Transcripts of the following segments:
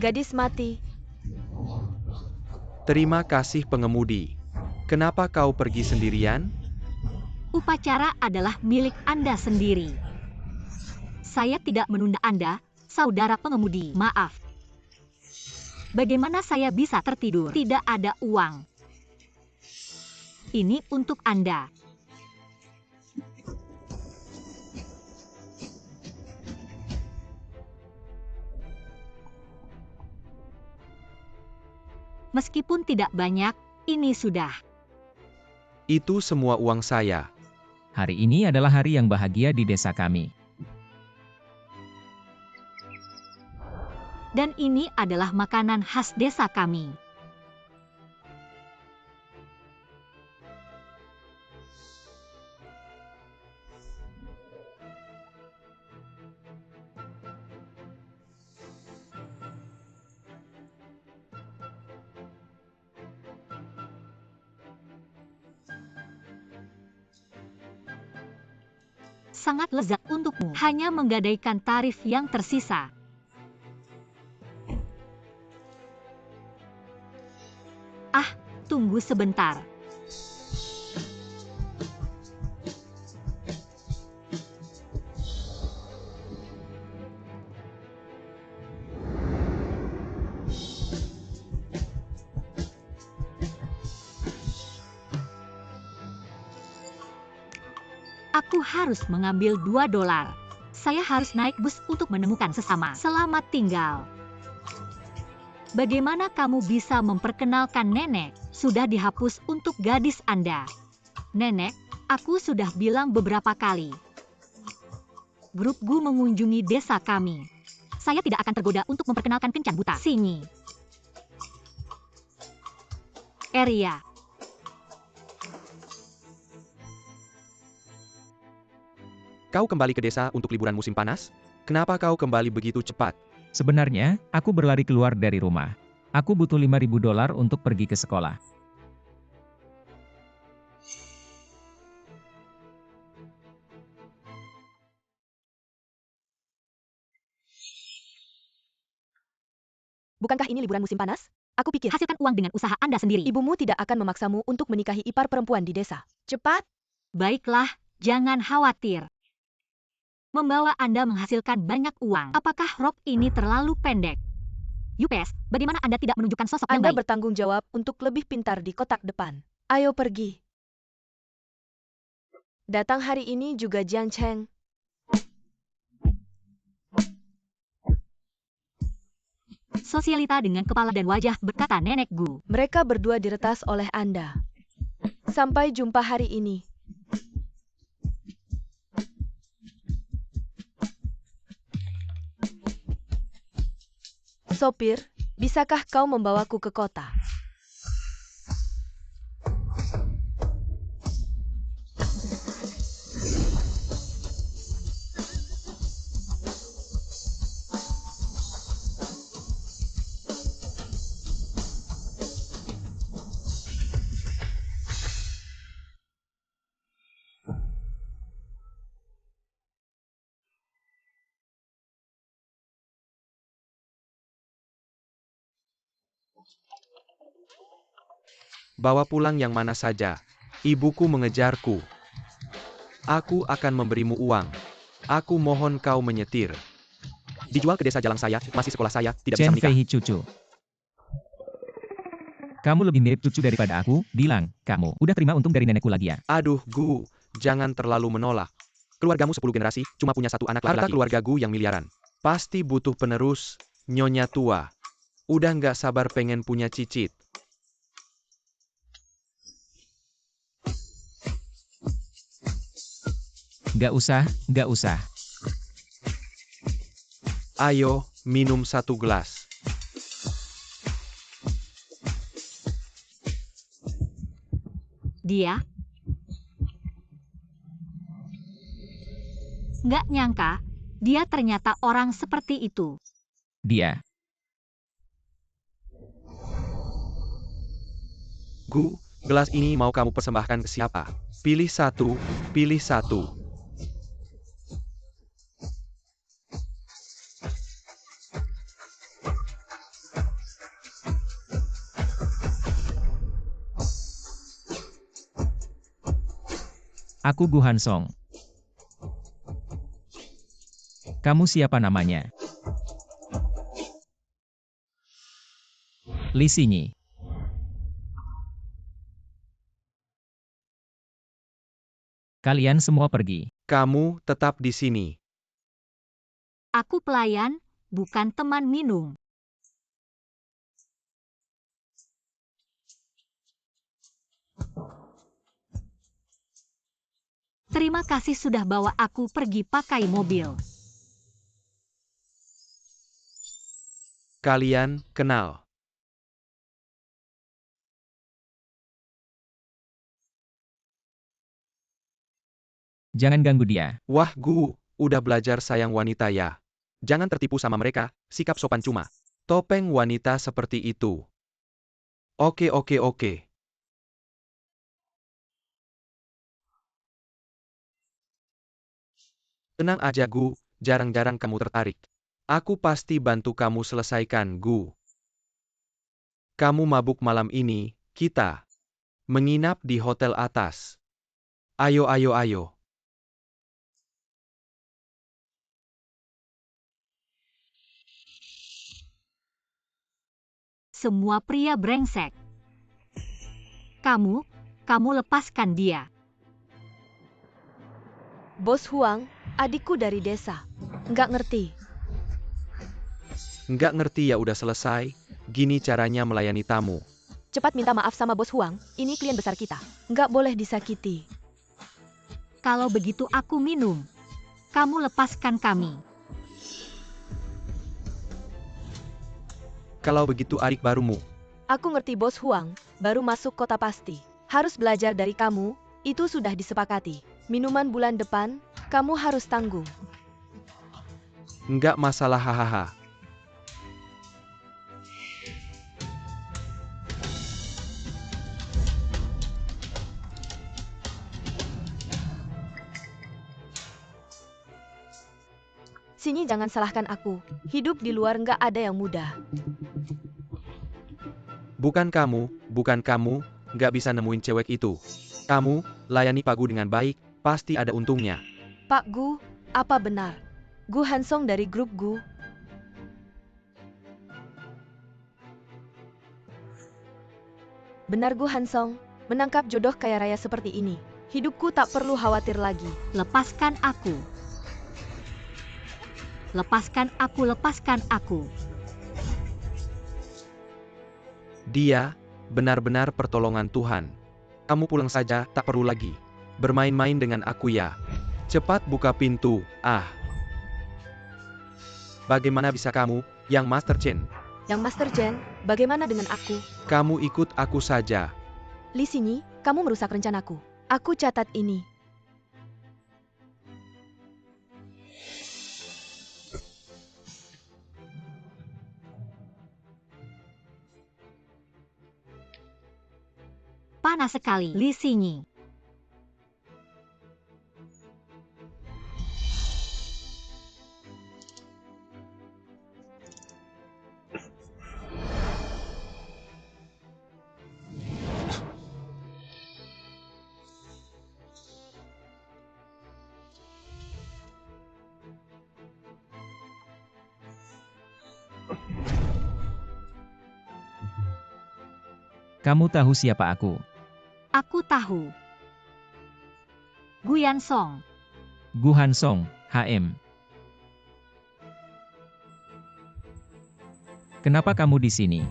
gadis mati. Terima kasih pengemudi. Kenapa kau pergi sendirian? Upacara adalah milik Anda sendiri. Saya tidak menunda Anda, saudara pengemudi. Maaf. Bagaimana saya bisa tertidur? Tidak ada uang. Ini untuk Anda. Meskipun tidak banyak, ini sudah. Itu semua uang saya. Hari ini adalah hari yang bahagia di desa kami. Dan ini adalah makanan khas desa kami. Sangat lezat untukmu, hanya menggadaikan tarif yang tersisa. Ah, tunggu sebentar. Aku harus mengambil $2. Saya harus naik bus untuk menemukan sesama. Selamat tinggal. Bagaimana kamu bisa memperkenalkan nenek? Sudah dihapus untuk gadis Anda. Nenek, aku sudah bilang beberapa kali. Grup Gu mengunjungi desa kami. Saya tidak akan tergoda untuk memperkenalkan kencan buta. Sini. Eria. Kau kembali ke desa untuk liburan musim panas? Kenapa kau kembali begitu cepat? Sebenarnya, aku berlari keluar dari rumah. Aku butuh $5.000 untuk pergi ke sekolah. Bukankah ini liburan musim panas? Aku pikir Hasilkan uang dengan usaha Anda sendiri. ibumu tidak akan memaksamu untuk menikahi ipar perempuan di desa. Cepat! Baiklah, jangan khawatir. Membawa Anda menghasilkan banyak uang. Apakah rok ini terlalu pendek? Yupes, bagaimana Anda tidak menunjukkan sosok yang Anda baik? bertanggung jawab untuk lebih pintar di kotak depan. Ayo pergi. Datang hari ini juga Jiang Cheng. Sosialita dengan kepala dan wajah, berkata Nenek Gu. Mereka berdua diretas oleh Anda. Sampai jumpa hari ini. Sopir, bisakah kau membawaku ke kota? Bawa pulang yang mana saja. Ibuku mengejarku. Aku akan memberimu uang. Aku mohon kau menyetir. Dijual ke desa Jalang saya, masih sekolah saya, tidak bisa Chen menikah. Fei cucu. Kamu lebih mirip cucu daripada aku, bilang, kamu. Udah terima untung dari nenekku lagi ya. Aduh, Gu, jangan terlalu menolak. Keluargamu 10 generasi, cuma punya satu anak laki-laki. Harta keluarga Gu yang miliaran. Pasti butuh penerus, nyonya tua. Udah nggak sabar pengen punya cicit. Nggak usah, nggak usah. Ayo, minum 1 gelas. Dia? Nggak nyangka, dia ternyata orang seperti itu. Dia. Gu, gelas ini mau kamu persembahkan ke siapa? Pilih satu, pilih satu. Aku Gu Hansong. Kamu siapa namanya? Li Xinyi. Kalian semua pergi. Kamu tetap di sini. Aku pelayan, bukan teman minum. Terima kasih sudah bawa aku pergi pakai mobil. Kalian kenal. Jangan ganggu dia. Wah Gu, udah belajar sayang wanita ya. Jangan tertipu sama mereka, sikap sopan cuma. Topeng wanita seperti itu. Oke. Tenang aja Gu, jarang-jarang kamu tertarik. Aku pasti bantu kamu selesaikan Gu. Kamu mabuk malam ini, kita menginap di hotel atas. Ayo. Semua pria brengsek. Kamu lepaskan dia. Bos Huang, adikku dari desa. Nggak ngerti. Nggak ngerti ya udah selesai, gini caranya melayani tamu. Cepat minta maaf sama Bos Huang, ini klien besar kita. Nggak boleh disakiti. Kalau begitu aku minum. Kamu lepaskan kami. Kalau begitu adik barumu. Aku ngerti Bos Huang, baru masuk kota pasti. Harus belajar dari kamu, itu sudah disepakati. Minuman bulan depan, kamu harus tanggung. Nggak masalah hahaha. Sini jangan salahkan aku. Hidup di luar nggak ada yang mudah. Bukan kamu, nggak bisa nemuin cewek itu. Kamu, layani Pak Gu dengan baik, pasti ada untungnya. Pak Gu, apa benar? Gu Hansong dari grup Gu. Benar Gu Hansong, menangkap jodoh kaya raya seperti ini. Hidupku tak perlu khawatir lagi. Lepaskan aku. Lepaskan aku. Dia, benar-benar pertolongan Tuhan. Kamu pulang saja, tak perlu lagi bermain-main dengan aku ya. Cepat buka pintu, Bagaimana bisa kamu, yang Master Chen? Yang Master Chen, bagaimana dengan aku? Kamu ikut aku saja. Li Xinyi, kamu merusak rencanaku. Aku catat ini. Panas sekali, Li Xinyi. Kamu tahu siapa aku? Aku tahu. Gu Hansong. Gu Hansong, HM. Kenapa kamu di sini?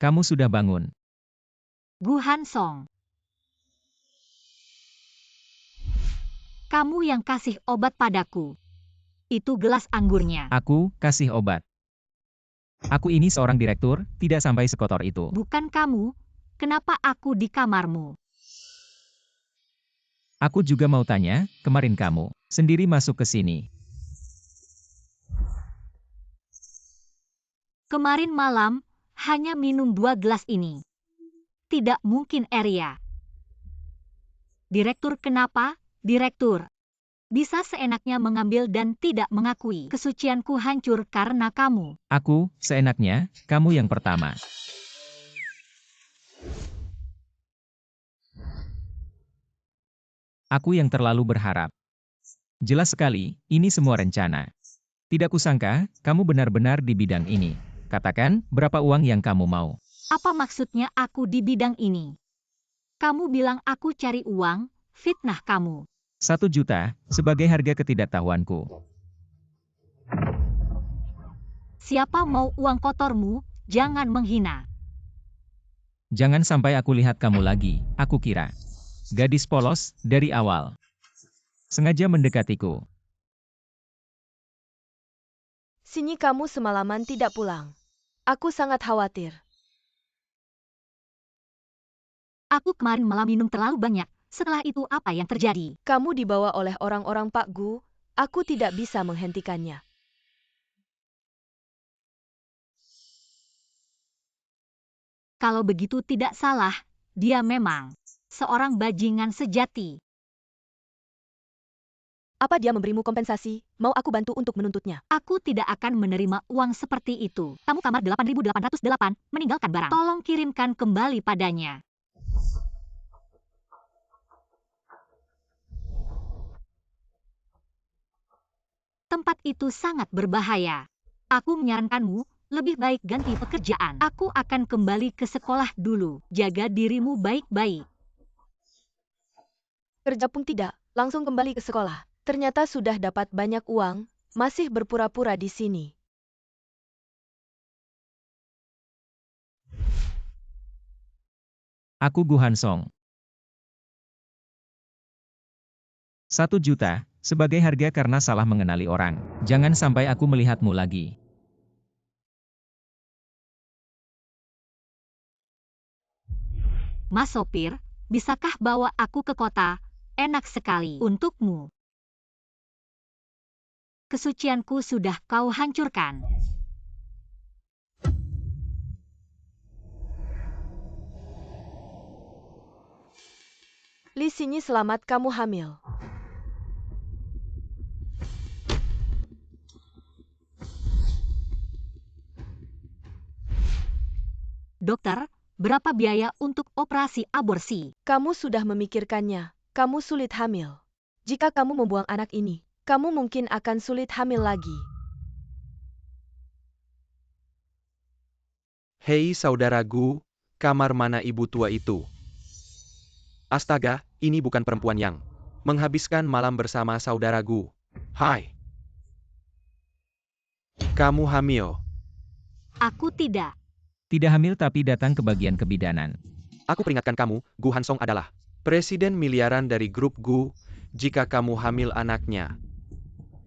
Kamu sudah bangun. Gu Hansong. Kamu yang kasih obat padaku. Itu gelas anggurnya. Aku kasih obat. Aku ini seorang direktur, tidak sampai sekotor itu. Bukan kamu. Kenapa aku di kamarmu? Aku juga mau tanya, kemarin kamu sendiri masuk ke sini. Kemarin malam, hanya minum 2 gelas ini. Tidak mungkin, Arya. Direktur, kenapa? Direktur. Bisa seenaknya mengambil dan tidak mengakui. Kesucianku hancur karena kamu. Aku, seenaknya, kamu yang pertama. Aku yang terlalu berharap. Jelas sekali, ini semua rencana. Tidak kusangka, kamu benar-benar di bidang ini. Katakan, berapa uang yang kamu mau? Apa maksudnya aku di bidang ini? Kamu bilang aku cari uang, fitnah kamu. 1 juta, sebagai harga ketidaktahuanku. Siapa mau uang kotormu, jangan menghina. Jangan sampai aku lihat kamu lagi, aku kira. Gadis polos, dari awal. Sengaja mendekatiku. Sinyi kamu semalaman tidak pulang. Aku sangat khawatir. Aku kemarin malam minum terlalu banyak. Setelah itu apa yang terjadi? Kamu dibawa oleh orang-orang Pak Gu, aku tidak bisa menghentikannya. Kalau begitu tidak salah, dia memang seorang bajingan sejati. Apa dia memberimu kompensasi? Mau aku bantu untuk menuntutnya? Aku tidak akan menerima uang seperti itu. Tamu kamar 8808, meninggalkan barang. Tolong kirimkan kembali padanya. Tempat itu sangat berbahaya. Aku menyarankanmu, lebih baik ganti pekerjaan. Aku akan kembali ke sekolah dulu. Jaga dirimu baik-baik. Kerja pun tidak, langsung kembali ke sekolah. Ternyata sudah dapat banyak uang, masih berpura-pura di sini. Aku Gu Hansong. 1 juta, sebagai harga karena salah mengenali orang. Jangan sampai aku melihatmu lagi. Mas sopir, bisakah bawa aku ke kota? Enak sekali untukmu. Kesucianku sudah kau hancurkan. Li Sinyi, selamat, kamu hamil. Dokter, berapa biaya untuk operasi aborsi? Kamu sudah memikirkannya, kamu sulit hamil. Jika kamu membuang anak ini, kamu mungkin akan sulit hamil lagi. Hei saudara Gu, kamar mana ibu tua itu? Astaga, ini bukan perempuan yang menghabiskan malam bersama saudara Gu. Hai. Kamu hamil. Aku tidak. Tidak hamil tapi datang ke bagian kebidanan. Aku peringatkan kamu, Gu Hansong adalah presiden miliaran dari grup Gu. Jika kamu hamil anaknya,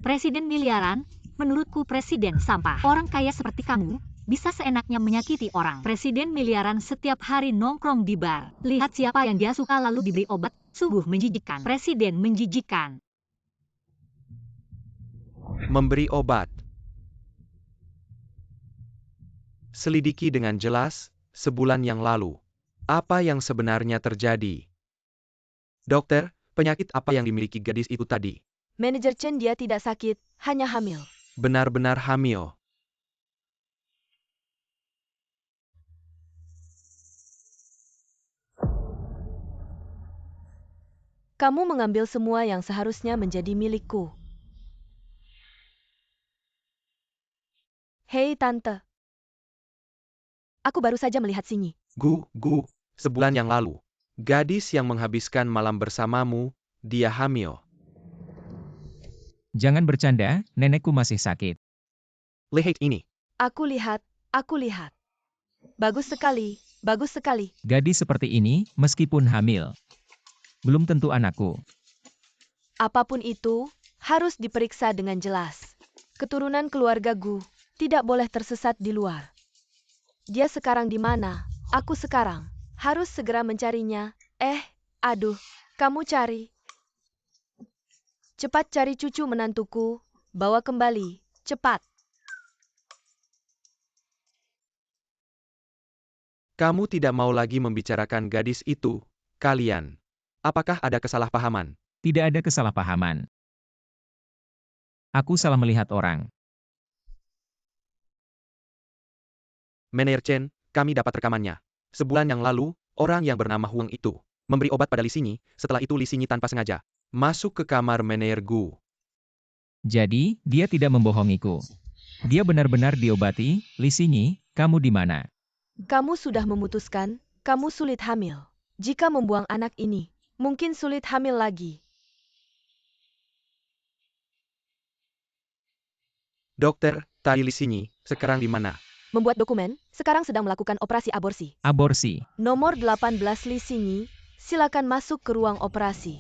Presiden miliaran? Menurutku presiden sampah. Orang kaya seperti kamu, bisa seenaknya menyakiti orang. Presiden miliaran setiap hari nongkrong di bar. Lihat siapa yang dia suka lalu diberi obat. Sungguh menjijikan. Presiden menjijikan. memberi obat. Selidiki dengan jelas, sebulan yang lalu. Apa yang sebenarnya terjadi? Dokter, penyakit apa yang dimiliki gadis itu tadi? Manajer Chen, dia tidak sakit, hanya hamil. Benar-benar hamil. Kamu mengambil semua yang seharusnya menjadi milikku. Hei tante. Aku baru saja melihat Sinyi. Gu, sebulan yang lalu. Gadis yang menghabiskan malam bersamamu, dia hamil. Jangan bercanda, nenekku masih sakit. Lihat ini. Aku lihat. Bagus sekali, bagus sekali. Gadis seperti ini, meskipun hamil, belum tentu anakku. Apapun itu, harus diperiksa dengan jelas. Keturunan keluarga Gu tidak boleh tersesat di luar. Dia sekarang di mana? Aku sekarang harus segera mencarinya. Aduh, kamu cari. Cepat cari cucu menantuku, bawa kembali, cepat. Kamu tidak mau lagi membicarakan gadis itu, kalian. Apakah ada kesalahpahaman? Tidak ada kesalahpahaman. Aku salah melihat orang. Meneer Chen, kami dapat rekamannya. Sebulan yang lalu, orang yang bernama Huang itu memberi obat pada Li Xinyi, setelah itu Li Xinyi tanpa sengaja masuk ke kamar Meneer Gu. Jadi, dia tidak membohongiku. Dia benar-benar diobati. Li Xinyi, kamu di mana? Kamu sudah memutuskan, kamu sulit hamil. Jika membuang anak ini, mungkin sulit hamil lagi. Dokter, tadi Li Xinyi, sekarang di mana? Membuat dokumen, sekarang sedang melakukan operasi aborsi. Aborsi. Nomor 18 Li Xinyi, silakan masuk ke ruang operasi.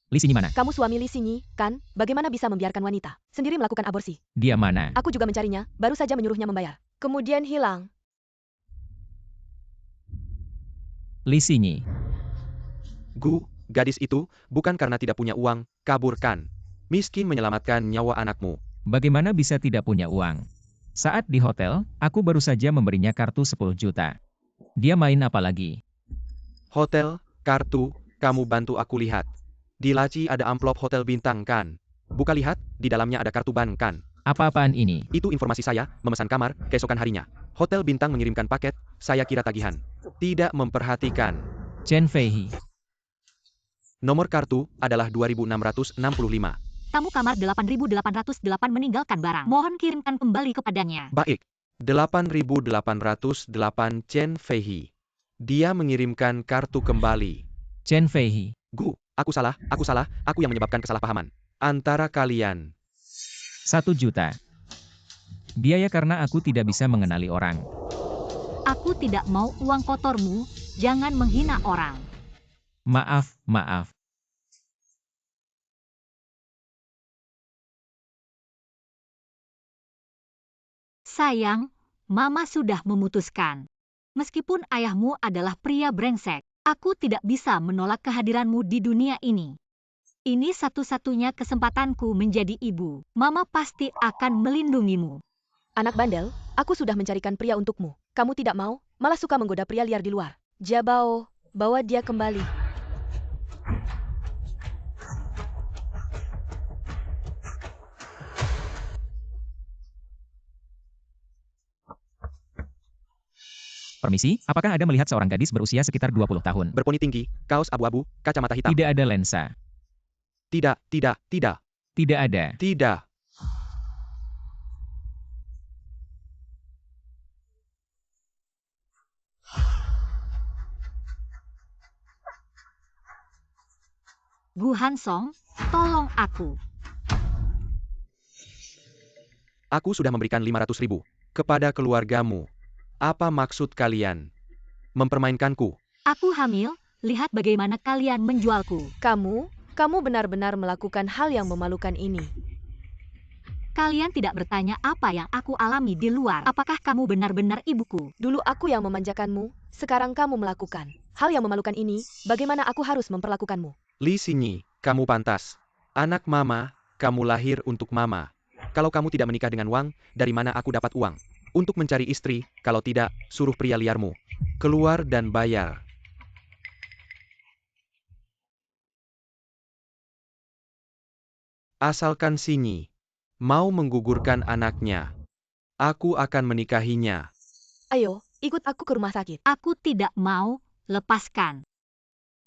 Li Xinyi mana? Kamu suami Li Xinyi, kan? Bagaimana bisa membiarkan wanita sendiri melakukan aborsi? Dia mana? Aku juga mencarinya, baru saja menyuruhnya membayar. Kemudian hilang. Li Xinyi. Gu, gadis itu, bukan karena tidak punya uang, kaburkan. Miskin menyelamatkan nyawa anakmu. Bagaimana bisa tidak punya uang? Saat di hotel, aku baru saja memberinya kartu 10 juta. Dia main apa lagi? Hotel, kartu, kamu bantu aku lihat. Di laci ada amplop hotel bintang kan? Buka lihat, di dalamnya ada kartu ban kan? Apa-apaan ini? Itu informasi saya, memesan kamar, keesokan harinya. Hotel bintang mengirimkan paket, saya kira tagihan. Tidak memperhatikan. Chen Feihi. Nomor kartu adalah 2665. Tamu kamar 8808 meninggalkan barang. Mohon kirimkan kembali kepadanya. Baik. 8808 Chen Feihi. Dia mengirimkan kartu kembali. Chen Feihi. Gu, aku salah, aku yang menyebabkan kesalahpahaman. Antara kalian. 1 juta. Biaya karena aku tidak bisa mengenali orang. Aku tidak mau uang kotormu, jangan menghina orang. Maaf, maaf. Sayang, Mama sudah memutuskan. Meskipun ayahmu adalah pria brengsek, aku tidak bisa menolak kehadiranmu di dunia ini. Ini satu-satunya kesempatanku menjadi ibu. Mama pasti akan melindungimu. Anak bandel, aku sudah mencarikan pria untukmu. Kamu tidak mau, malah suka menggoda pria liar di luar. Jabao, bawa dia kembali. Permisi, apakah Anda melihat seorang gadis berusia sekitar 20 tahun? Berponi tinggi, kaos abu-abu, kacamata hitam. Tidak ada lensa. Tidak. Tidak ada. Tidak. Gu Hansong, tolong aku. Aku sudah memberikan 500.000 kepada keluargamu. Apa maksud kalian? Mempermainkanku? Aku hamil, lihat bagaimana kalian menjualku. Kamu benar-benar melakukan hal yang memalukan ini. Kalian tidak bertanya apa yang aku alami di luar. Apakah kamu benar-benar ibuku? Dulu aku yang memanjakanmu, sekarang kamu melakukan hal yang memalukan ini, bagaimana aku harus memperlakukanmu? Li Xinyi, kamu pantas. Anak mama, kamu lahir untuk mama. Kalau kamu tidak menikah dengan Wang, dari mana aku dapat uang? Untuk mencari istri, kalau tidak, suruh pria liarmu keluar dan bayar. Asalkan Xinyi mau menggugurkan anaknya, aku akan menikahinya. Ayo, ikut aku ke rumah sakit. Aku tidak mau, lepaskan.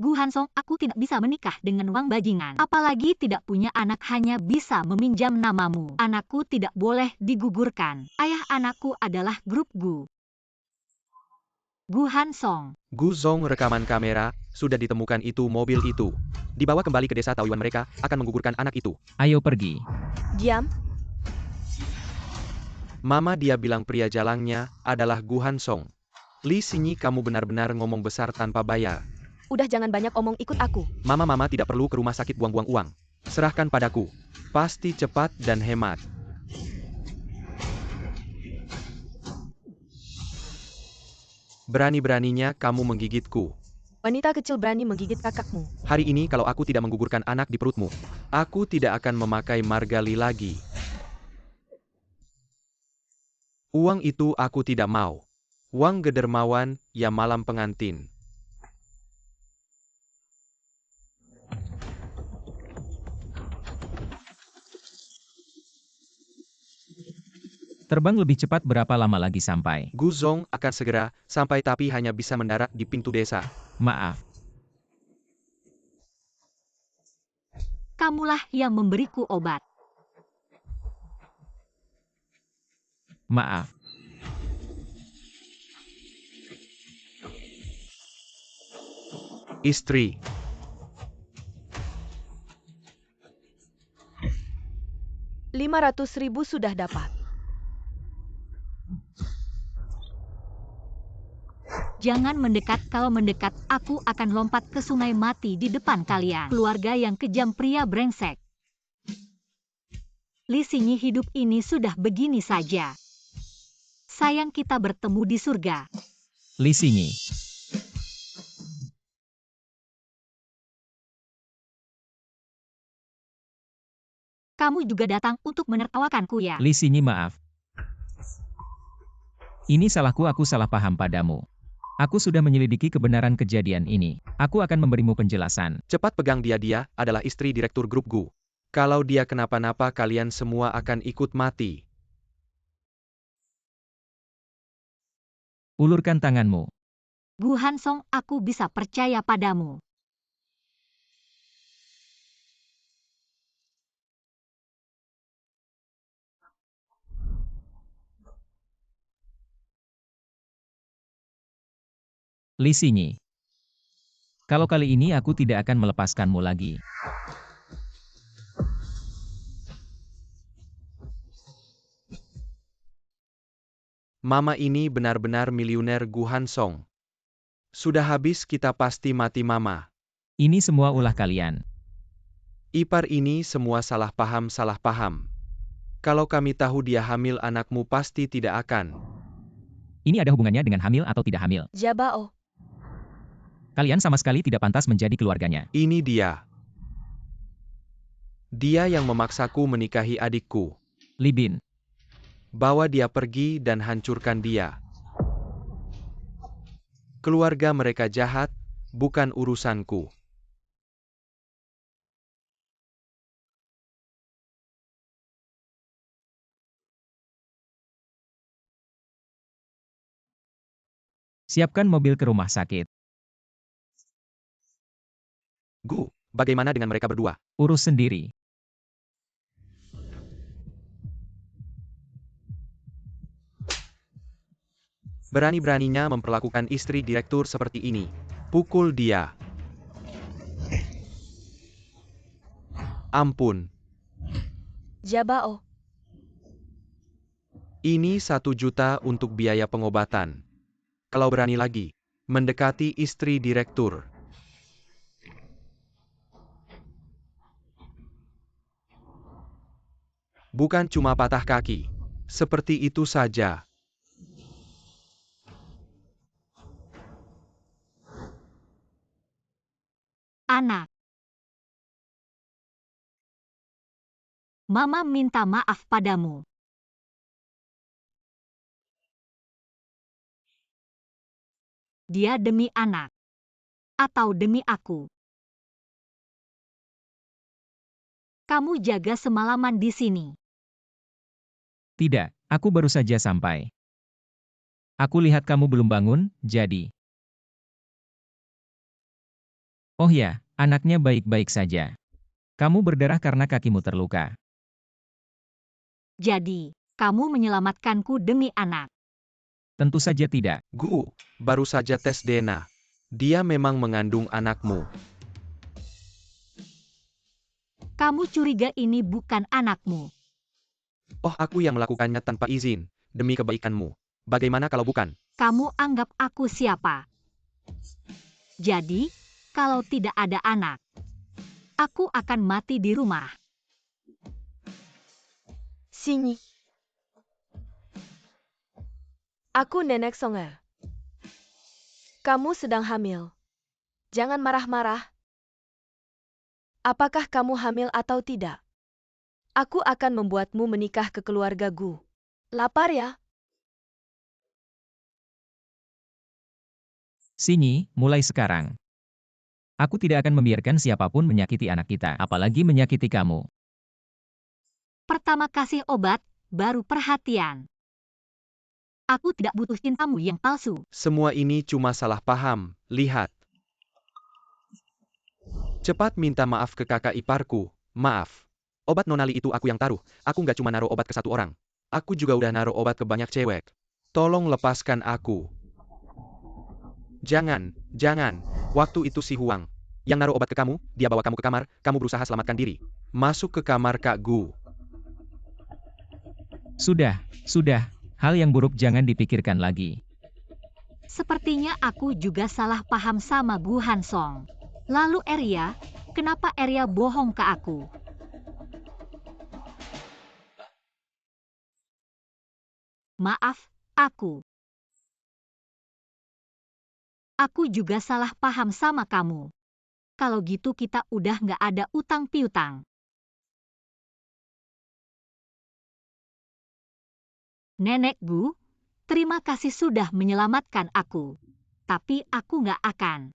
Gu Hansong, aku tidak bisa menikah dengan Wang bajingan. Apalagi tidak punya anak hanya bisa meminjam namamu. Anakku tidak boleh digugurkan. Ayah anakku adalah grup Gu. Gu Hansong. Gu Zong rekaman kamera, sudah ditemukan itu mobil itu. Dibawa kembali ke desa Taoyuan mereka, akan menggugurkan anak itu. Ayo pergi. Diam, Mama dia bilang pria jalangnya adalah Gu Hansong. Li Xinyi kamu benar-benar ngomong besar tanpa bayar. udah jangan banyak omong, ikut aku. Mama tidak perlu ke rumah sakit buang-buang uang. Serahkan padaku. Pasti cepat dan hemat. Berani-beraninya kamu menggigitku. Wanita kecil berani menggigit kakakmu. Hari ini kalau aku tidak menggugurkan anak di perutmu, aku tidak akan memakai margali lagi. Uang itu aku tidak mau. Uang gedermawan, ya malam pengantin. Terbang lebih cepat berapa lama lagi sampai? Gu Zong akan segera sampai tapi hanya bisa mendarat di pintu desa. Maaf, Kamulah yang memberiku obat. maaf. Istri. Rp500.000 sudah dapat. Jangan mendekat, kalau mendekat aku akan lompat ke sungai mati di depan kalian. Keluarga yang kejam, pria brengsek. Li Xingyi, hidup ini sudah begini saja. Sayang kita bertemu di surga. Li Xingyi. Kamu juga datang untuk menertawakanku ya? Li Xingyi, maaf. Ini salahku, aku salah paham padamu. Aku sudah menyelidiki kebenaran kejadian ini. Aku akan memberimu penjelasan. Cepat pegang dia, dia adalah istri direktur grup Gu. Kalau dia kenapa-napa kalian semua akan ikut mati. Ulurkan tanganmu. Gu Hansong, aku bisa percaya padamu. Li Xingyi. Kalau kali ini aku tidak akan melepaskanmu lagi. Mama ini benar-benar miliuner Gu Hansong. Sudah habis kita pasti mati mama. Ini semua ulah kalian. Ipar ini semua salah paham. Kalau kami tahu dia hamil anakmu pasti tidak akan. Ini ada hubungannya dengan hamil atau tidak hamil. Jabao. Kalian sama sekali tidak pantas menjadi keluarganya. Ini dia. Dia yang memaksaku menikahi adikku. Li Bin. Bawa dia pergi dan hancurkan dia. Keluarga mereka jahat, bukan urusanku. Siapkan mobil ke rumah sakit. Gu, bagaimana dengan mereka berdua? Urus sendiri. Berani-beraninya memperlakukan istri direktur seperti ini. Pukul dia. Ampun. Jabao. Ini 1 juta untuk biaya pengobatan. Kalau berani lagi, mendekati istri direktur. Bukan cuma patah kaki. Seperti itu saja. Anak. Mama minta maaf padamu. Dia demi anak. Atau demi aku. Kamu jaga semalaman di sini. Tidak, aku baru saja sampai. Aku lihat kamu belum bangun, jadi. Oh ya, anaknya baik-baik saja. Kamu berdarah karena kakimu terluka. Jadi, kamu menyelamatkanku demi anak. Tentu saja tidak. Gu, baru saja tes DNA. Dia memang mengandung anakmu. Kamu curiga ini bukan anakmu. Oh, aku yang melakukannya tanpa izin, demi kebaikanmu. Bagaimana kalau bukan? Kamu anggap aku siapa? Jadi, kalau tidak ada anak, aku akan mati di rumah. Xingyi. Aku Nenek Songer. Kamu sedang hamil. Jangan marah-marah. Apakah kamu hamil atau tidak? Aku akan membuatmu menikah ke keluarga Gu. Lapar ya? Sini, mulai sekarang. Aku tidak akan membiarkan siapapun menyakiti anak kita, apalagi menyakiti kamu. Pertama kasih obat, baru perhatian. Aku tidak butuh cintamu yang palsu. Semua ini cuma salah paham, lihat. Cepat minta maaf ke kakak iparku, maaf. Obat nonali itu aku yang taruh, aku nggak cuma naruh obat ke satu orang. Aku juga udah naruh obat ke banyak cewek. Tolong lepaskan aku. Jangan, waktu itu si Huang yang naruh obat ke kamu, dia bawa kamu ke kamar, kamu berusaha selamatkan diri. Masuk ke kamar Kak Gu. Sudah. Hal yang buruk jangan dipikirkan lagi. Sepertinya aku juga salah paham sama Gu Hansong. Lalu Arya, kenapa Arya bohong ke aku? Maaf, aku juga salah paham sama kamu. Kalau gitu kita udah nggak ada utang piutang. Nenek Gu, terima kasih sudah menyelamatkan aku. Tapi aku nggak akan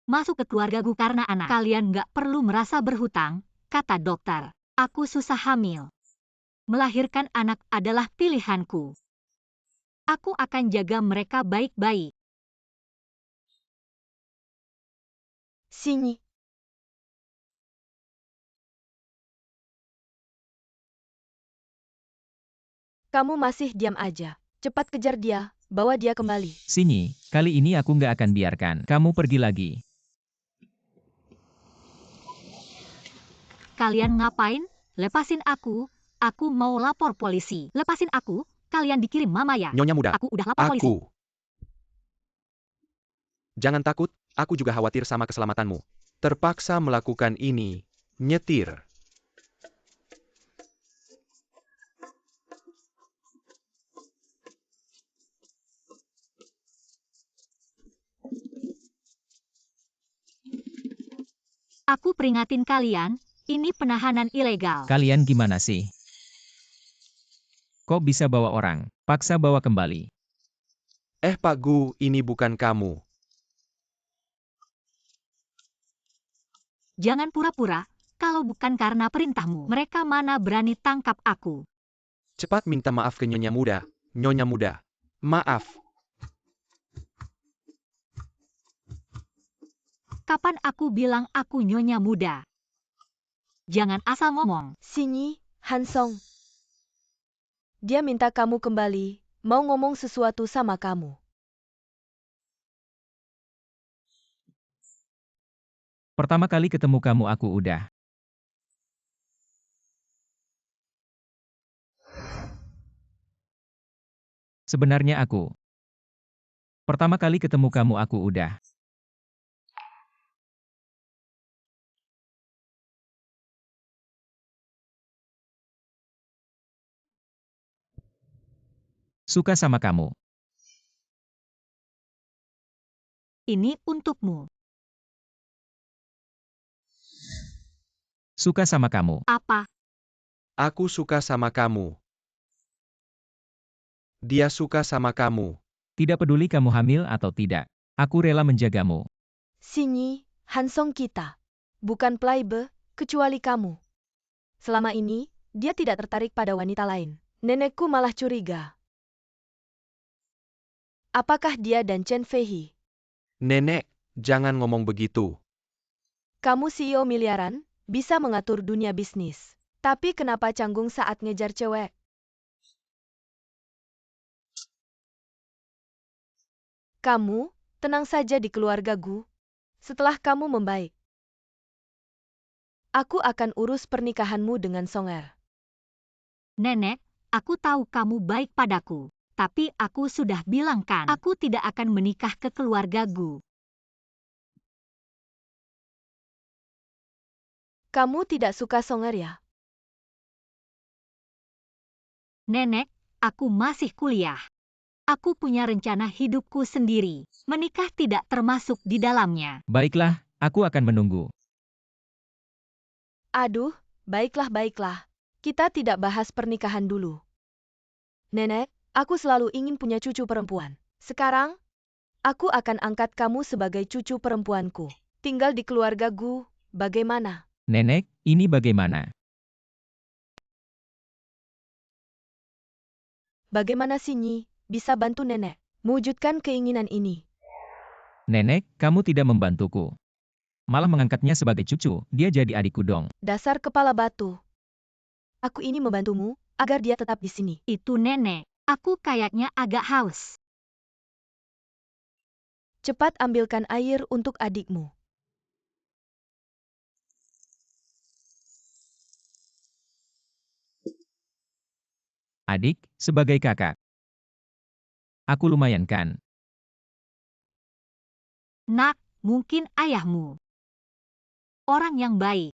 masuk ke keluarga Gu karena anak kalian nggak perlu merasa berhutang, kata dokter. Aku susah hamil. Melahirkan anak adalah pilihanku. Aku akan jaga mereka baik-baik. Sini. Kamu masih diam aja. Cepat kejar dia, bawa dia kembali. Sini, kali ini aku nggak akan biarkan kamu pergi lagi. Kalian ngapain? Lepasin aku mau lapor polisi. Lepasin aku, kalian dikirim mama ya. Nyonya muda, Aku udah lapor polisi. aku. Jangan takut, aku juga khawatir sama keselamatanmu. Terpaksa melakukan ini, nyetir. Aku peringatin kalian, ini penahanan ilegal. Kalian gimana sih? Kok bisa bawa orang? Paksa bawa kembali. Pak Gu, ini bukan kamu. Jangan pura-pura, kalau bukan karena perintahmu, mereka mana berani tangkap aku. Cepat minta maaf ke Nyonya muda. Nyonya muda. Maaf. Kapan aku bilang aku nyonya muda? Jangan asal ngomong. Sini, Hansong. Dia minta kamu kembali, mau ngomong sesuatu sama kamu. Pertama kali ketemu kamu aku udah. Sebenarnya aku. Pertama kali ketemu kamu aku udah. Suka sama kamu. Ini untukmu. Suka sama kamu. Apa? Aku suka sama kamu. Dia suka sama kamu. Tidak peduli kamu hamil atau tidak. Aku rela menjagamu. Sini, Hansong kita. Bukan playboy, kecuali kamu. Selama ini, dia tidak tertarik pada wanita lain. Nenekku malah curiga. Apakah dia dan Chen Feihi? Nenek, jangan ngomong begitu. Kamu CEO miliaran, bisa mengatur dunia bisnis. Tapi kenapa canggung saat ngejar cewek? Kamu, tenang saja di keluarga Gu. Setelah kamu membaik, aku akan urus pernikahanmu dengan Songer. Nenek, aku tahu kamu baik padaku. Tapi aku sudah bilang kan, aku tidak akan menikah ke keluarga Gu. Kamu tidak suka Songer ya? Nenek, aku masih kuliah. Aku punya rencana hidupku sendiri. Menikah tidak termasuk di dalamnya. Baiklah, aku akan menunggu. Aduh, baiklah. Kita tidak bahas pernikahan dulu. Nenek, aku selalu ingin punya cucu perempuan. Sekarang, aku akan angkat kamu sebagai cucu perempuanku. Tinggal di keluarga Gu, bagaimana? Nenek, ini bagaimana? Bagaimana Sinyi bisa bantu nenek mewujudkan keinginan ini? Nenek, kamu tidak membantuku. Malah mengangkatnya sebagai cucu, dia jadi adikku dong. Dasar kepala batu. Aku ini membantumu agar dia tetap di sini. Itu nenek. Aku kayaknya agak haus. Cepat ambilkan air untuk adikmu. Adik, sebagai kakak. Aku lumayan kan? Nak, mungkin ayahmu. Orang yang baik.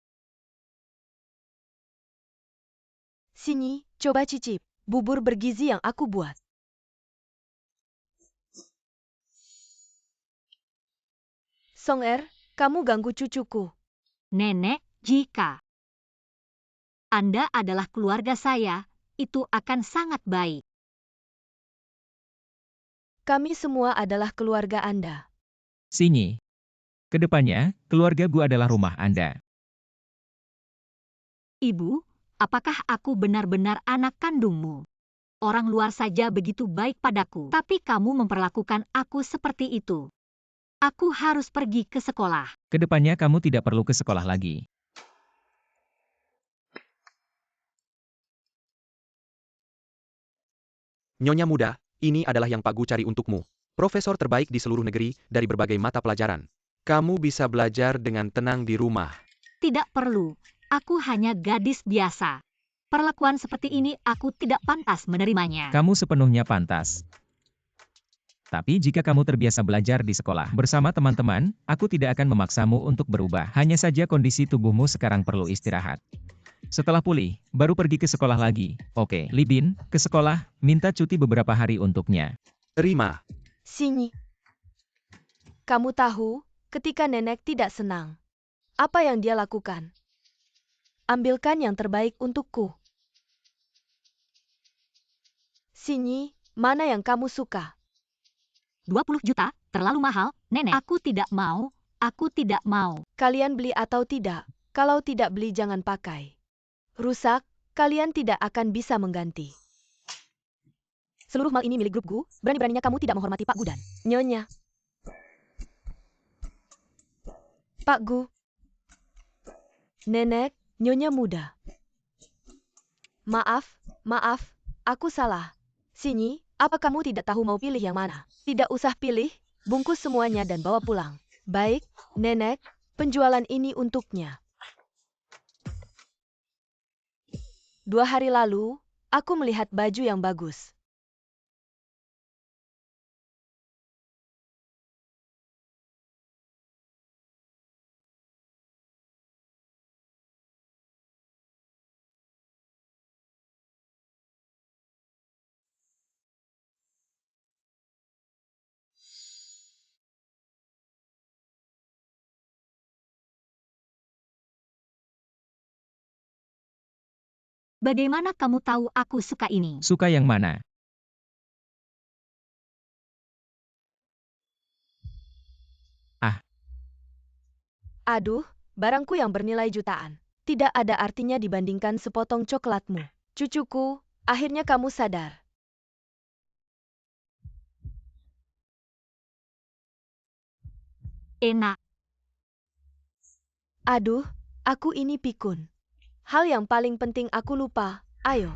Sinyi, coba cicip bubur bergizi yang aku buat. Song-er, kamu ganggu cucuku. Nenek, jika Anda adalah keluarga saya, itu akan sangat baik. Kami semua adalah keluarga Anda. Sinyi. Kedepannya, keluarga gua adalah rumah Anda. Ibu, apakah aku benar-benar anak kandungmu? Orang luar saja begitu baik padaku, tapi kamu memperlakukan aku seperti itu. Aku harus pergi ke sekolah. Kedepannya kamu tidak perlu ke sekolah lagi. Nyonya muda, ini adalah yang Pak Gu cari untukmu. Profesor terbaik di seluruh negeri dari berbagai mata pelajaran. Kamu bisa belajar dengan tenang di rumah. Tidak perlu, aku hanya gadis biasa. Perlakuan seperti ini aku tidak pantas menerimanya. Kamu sepenuhnya pantas. Tapi jika kamu terbiasa belajar di sekolah bersama teman-teman, aku tidak akan memaksamu untuk berubah. Hanya saja kondisi tubuhmu sekarang perlu istirahat. Setelah pulih, baru pergi ke sekolah lagi. Oke, Li Bin, ke sekolah, minta cuti beberapa hari untuknya. Terima. Sinyi. Kamu tahu, ketika nenek tidak senang, apa yang dia lakukan? Ambilkan yang terbaik untukku. Sinyi, mana yang kamu suka? 20 juta, terlalu mahal, nenek. Aku tidak mau. Kalian beli atau tidak? Kalau tidak beli jangan pakai. Rusak, kalian tidak akan bisa mengganti. Seluruh mal ini milik grup Gu, berani-beraninya kamu tidak menghormati Pak Gu dan Nyonya. Pak Gu. Nenek, Nyonya muda. Maaf, aku salah. Sinyi, apa kamu tidak tahu mau pilih yang mana? Tidak usah pilih, bungkus semuanya dan bawa pulang. Baik, nenek, penjualan ini untuknya. 2 hari lalu, aku melihat baju yang bagus. Bagaimana kamu tahu aku suka ini? Suka yang mana? Aduh, barangku yang bernilai jutaan. Tidak ada artinya dibandingkan sepotong coklatmu. Cucuku, akhirnya kamu sadar. Enak. Aduh, aku ini pikun. Hal yang paling penting aku lupa. Ayo.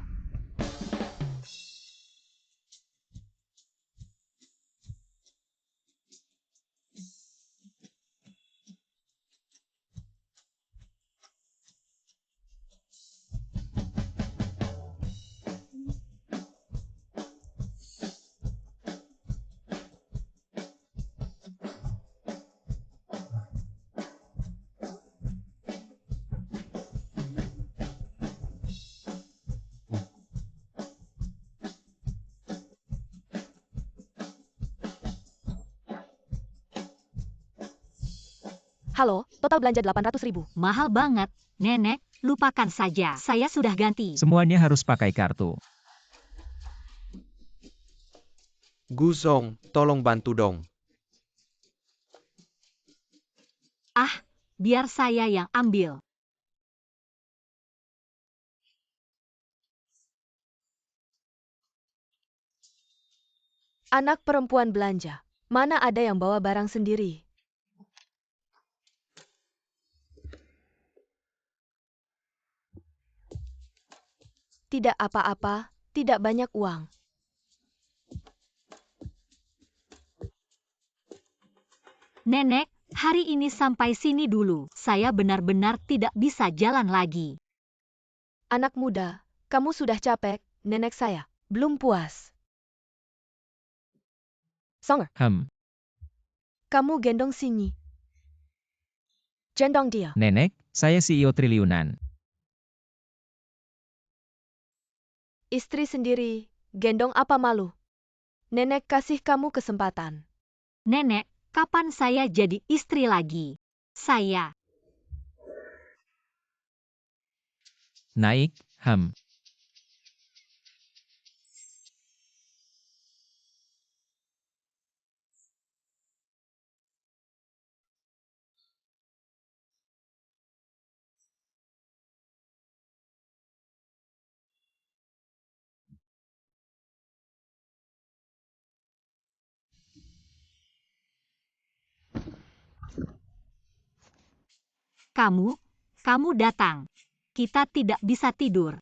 Halo, total belanja 800.000. Mahal banget, Nenek, lupakan saja. Saya sudah ganti. Semuanya harus pakai kartu. Guzong, tolong bantu dong. Ah, biar saya yang ambil. Anak perempuan belanja. Mana ada yang bawa barang sendiri? Tidak apa-apa, tidak banyak uang. Nenek, hari ini sampai sini dulu. Saya benar-benar tidak bisa jalan lagi. Anak muda, kamu sudah capek, nenek saya. Belum puas. Songer, kamu gendong sini. Gendong dia. Nenek, saya CEO triliunan. Istri sendiri, gendong apa malu? Nenek kasih kamu kesempatan. Nenek, kapan saya jadi istri lagi? Saya. Naik, Kamu datang. Kita tidak bisa tidur.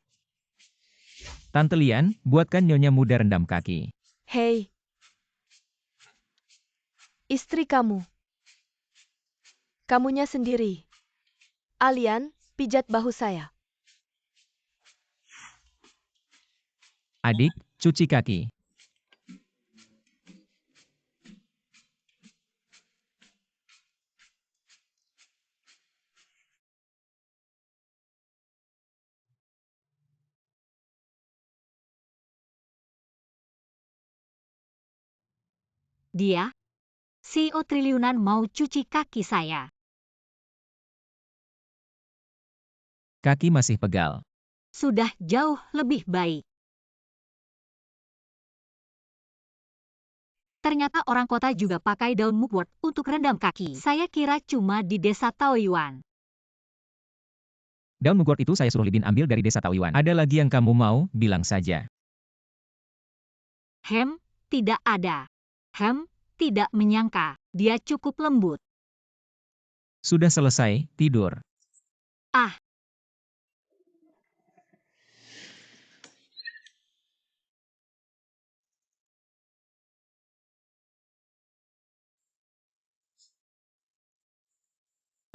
Tante Lian, buatkan Nyonya Muda rendam kaki. Hei. Istri kamu. Kamunya sendiri. Alian, pijat bahu saya. Adik, cuci kaki. Dia, CEO triliunan mau cuci kaki saya. Kaki masih pegal. Sudah jauh lebih baik. Ternyata orang kota juga pakai daun mugwort untuk rendam kaki. Saya kira cuma di desa Taoyuan. Daun mugwort itu saya suruh Libin ambil dari desa Taoyuan. Ada lagi yang kamu mau, bilang saja. Tidak ada. Tidak menyangka. Dia cukup lembut. Sudah selesai, tidur. Ah.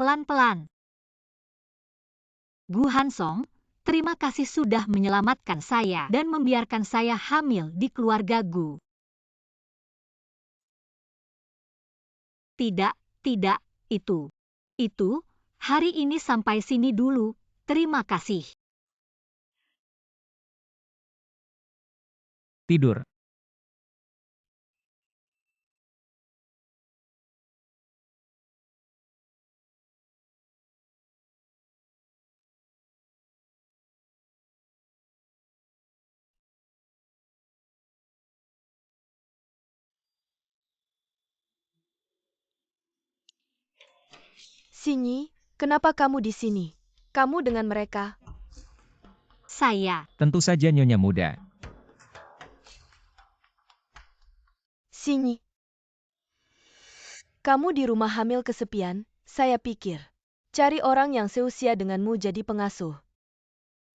Pelan-pelan. Gu Hansong, terima kasih sudah menyelamatkan saya dan membiarkan saya hamil di keluarga Gu. Tidak, itu, hari ini sampai sini dulu, terima kasih. Tidur. Sinyi, kenapa kamu di sini? Kamu dengan mereka? Saya. Tentu saja Nyonya Muda. Sinyi. Kamu di rumah hamil kesepian, saya pikir. Cari orang yang seusia denganmu jadi pengasuh.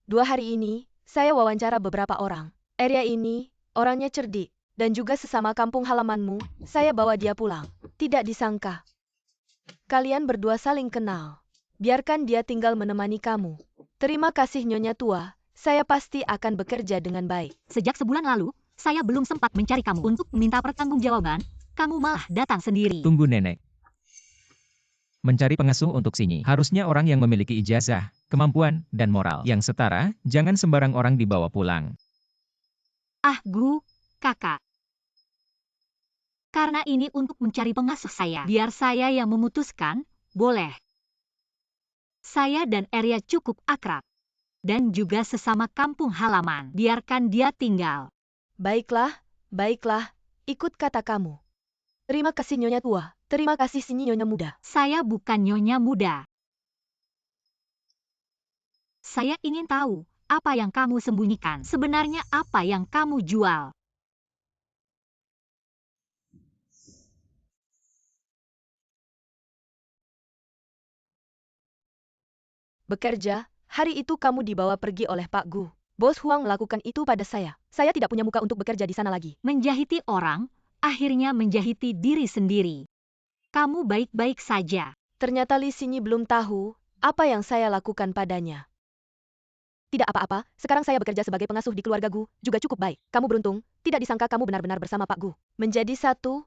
2 hari ini, saya wawancara beberapa orang. Area ini, orangnya cerdik, dan juga sesama kampung halamanmu, saya bawa dia pulang. Tidak disangka. Kalian berdua saling kenal. Biarkan dia tinggal menemani kamu. Terima kasih Nyonya tua, saya pasti akan bekerja dengan baik. Sejak sebulan lalu, saya belum sempat mencari kamu untuk meminta pertanggungjawaban. Kamu malah datang sendiri. Tunggu Nenek. Mencari pengasuh untuk Sinyi. Harusnya orang yang memiliki ijazah, kemampuan, dan moral yang setara, jangan sembarang orang dibawa pulang. Ah Gu, kakak. Karena ini untuk mencari pengasuh saya. Biar saya yang memutuskan, Boleh. Saya dan Arya cukup akrab. Dan juga sesama kampung halaman. Biarkan dia tinggal. Baiklah, baiklah, ikut kata kamu. Terima kasih Nyonya tua, terima kasih Sinyi Nyonya muda. Saya bukan nyonya muda. Saya ingin tahu apa yang kamu sembunyikan. Sebenarnya apa yang kamu jual? Bekerja, hari itu kamu dibawa pergi oleh Pak Gu. Bos Huang melakukan itu pada saya. Saya tidak punya muka untuk bekerja di sana lagi. Menjahiti orang, akhirnya menjahiti diri sendiri. Kamu baik-baik saja. Ternyata Li Sinyi belum tahu apa yang saya lakukan padanya. Tidak apa-apa, sekarang saya bekerja sebagai pengasuh di keluarga Gu, juga cukup baik. Kamu beruntung, tidak disangka kamu benar-benar bersama Pak Gu. Menjadi satu.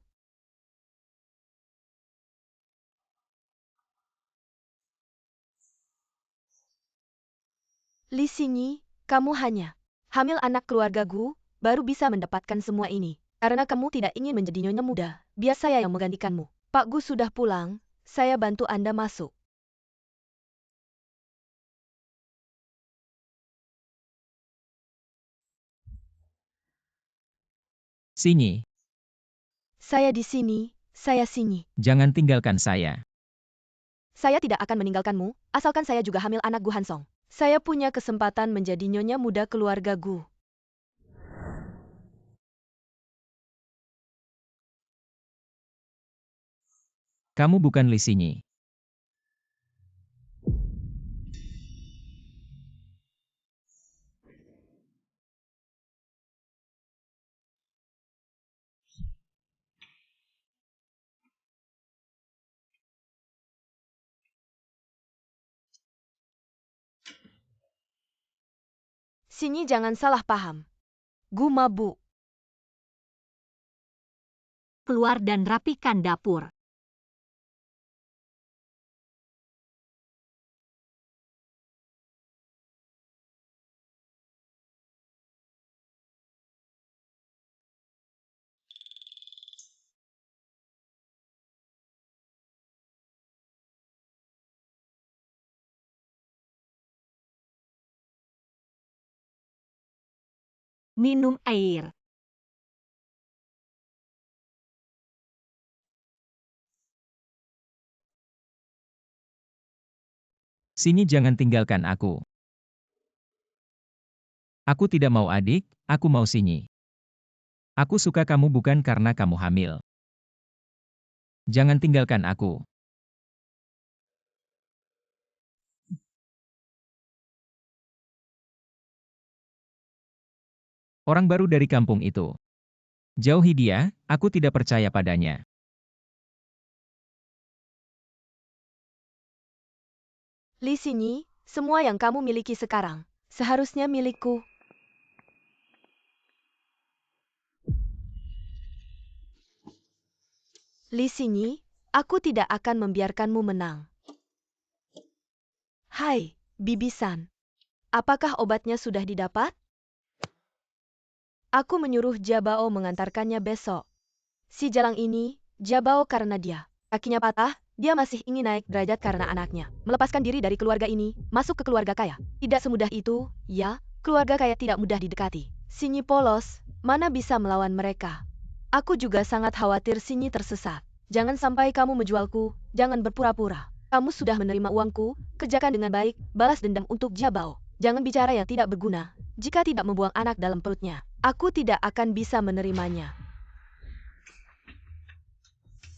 Li Sinyi, kamu hanya hamil anak keluarga Gu, baru bisa mendapatkan semua ini. Karena kamu tidak ingin menjadi nyonya muda, biar saya yang menggantikanmu. Pak Gu sudah pulang, saya bantu Anda masuk. Sinyi, Saya di sini, saya Sinyi. jangan tinggalkan saya. Saya tidak akan meninggalkanmu, asalkan saya juga hamil anak Gu Hansong. Saya punya kesempatan menjadi nyonya muda keluarga Gu. Kamu bukan Li Sinyi. Sinyi jangan salah paham. Gu mabuk. Keluar dan rapikan dapur. Minum air. Sinyi jangan tinggalkan aku. Aku tidak mau adik, aku mau Sinyi. Aku suka kamu bukan karena kamu hamil. Jangan tinggalkan aku. Orang baru dari kampung itu. Jauhi dia, aku tidak percaya padanya. Li Sinyi, semua yang kamu miliki sekarang, seharusnya milikku. Li Sinyi, aku tidak akan membiarkanmu menang. Hai, Bibi-san. Apakah obatnya sudah didapat? Aku menyuruh Jabao mengantarkannya besok. Si Jalang ini, Jabao karena dia kakinya patah, dia masih ingin naik derajat karena anaknya. Melepaskan diri dari keluarga ini, masuk ke keluarga kaya. Tidak semudah itu, ya, keluarga kaya tidak mudah didekati. Sinyi polos, mana bisa melawan mereka? Aku juga sangat khawatir Sinyi tersesat. Jangan sampai kamu menjualku, jangan berpura-pura. Kamu sudah menerima uangku, kerjakan dengan baik, balas dendam untuk Jabao. Jangan bicara yang tidak berguna. Jika tidak membuang anak dalam perutnya, aku tidak akan bisa menerimanya.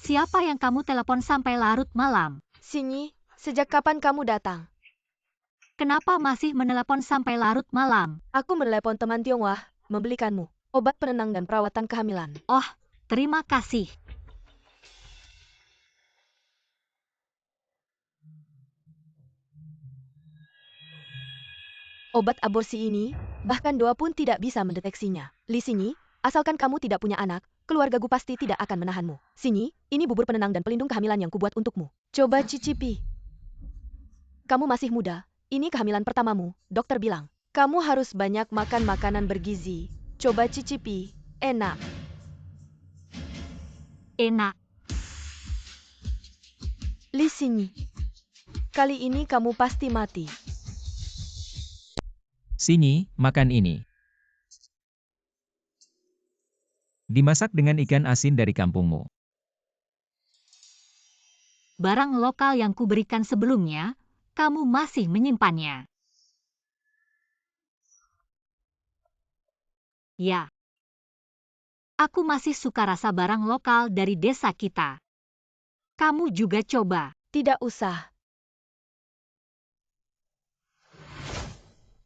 Siapa yang kamu telepon sampai larut malam? Sinyi, sejak kapan kamu datang? Kenapa masih menelepon sampai larut malam? Aku menelepon teman Tionghoa, membelikanmu obat penenang dan perawatan kehamilan. Oh, terima kasih. Obat aborsi ini, bahkan doa pun tidak bisa mendeteksinya. Li Sinyi, asalkan kamu tidak punya anak, keluarga Gu pasti tidak akan menahanmu. Sinyi, ini bubur penenang dan pelindung kehamilan yang kubuat untukmu. Coba cicipi. Kamu masih muda, ini kehamilan pertamamu, dokter bilang. Kamu harus banyak makan makanan bergizi. Coba cicipi, enak. Enak. Li Xinyi, kali ini kamu pasti mati. Sini, makan ini. Dimasak dengan ikan asin dari kampungmu. Barang lokal yang kuberikan sebelumnya, kamu masih menyimpannya. Ya. Aku masih suka rasa barang lokal dari desa kita. Kamu juga coba. Tidak usah.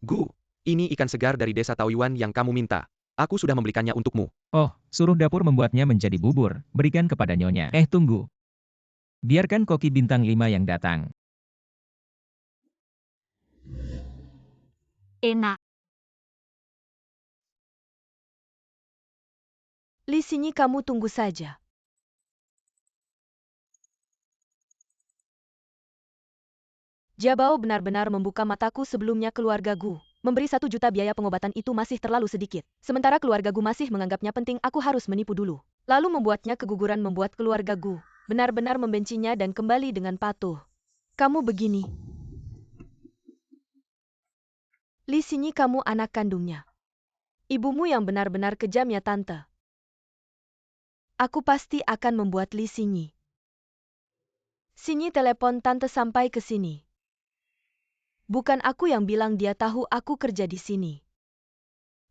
Gu, ini ikan segar dari desa Taoyuan yang kamu minta. Aku sudah membelikannya untukmu. Oh, suruh dapur membuatnya menjadi bubur, berikan kepada nyonya. Tunggu. Biarkan koki bintang 5 yang datang. Enak. Li Xinyi, kamu tunggu saja. Jabao benar-benar membuka mataku sebelumnya keluarga Gu. Memberi 1 juta biaya pengobatan itu masih terlalu sedikit. Sementara keluarga Gu masih menganggapnya penting, aku harus menipu dulu. Lalu membuatnya keguguran membuat keluarga Gu benar-benar membencinya dan kembali dengan patuh. Kamu begini. Li Xinyi, kamu anak kandungnya. Ibumu yang benar-benar kejam ya tante. Aku pasti akan membuat Li Xinyi. Xinyi, telepon tante sampai ke sini. Bukan aku yang bilang dia tahu aku kerja di sini.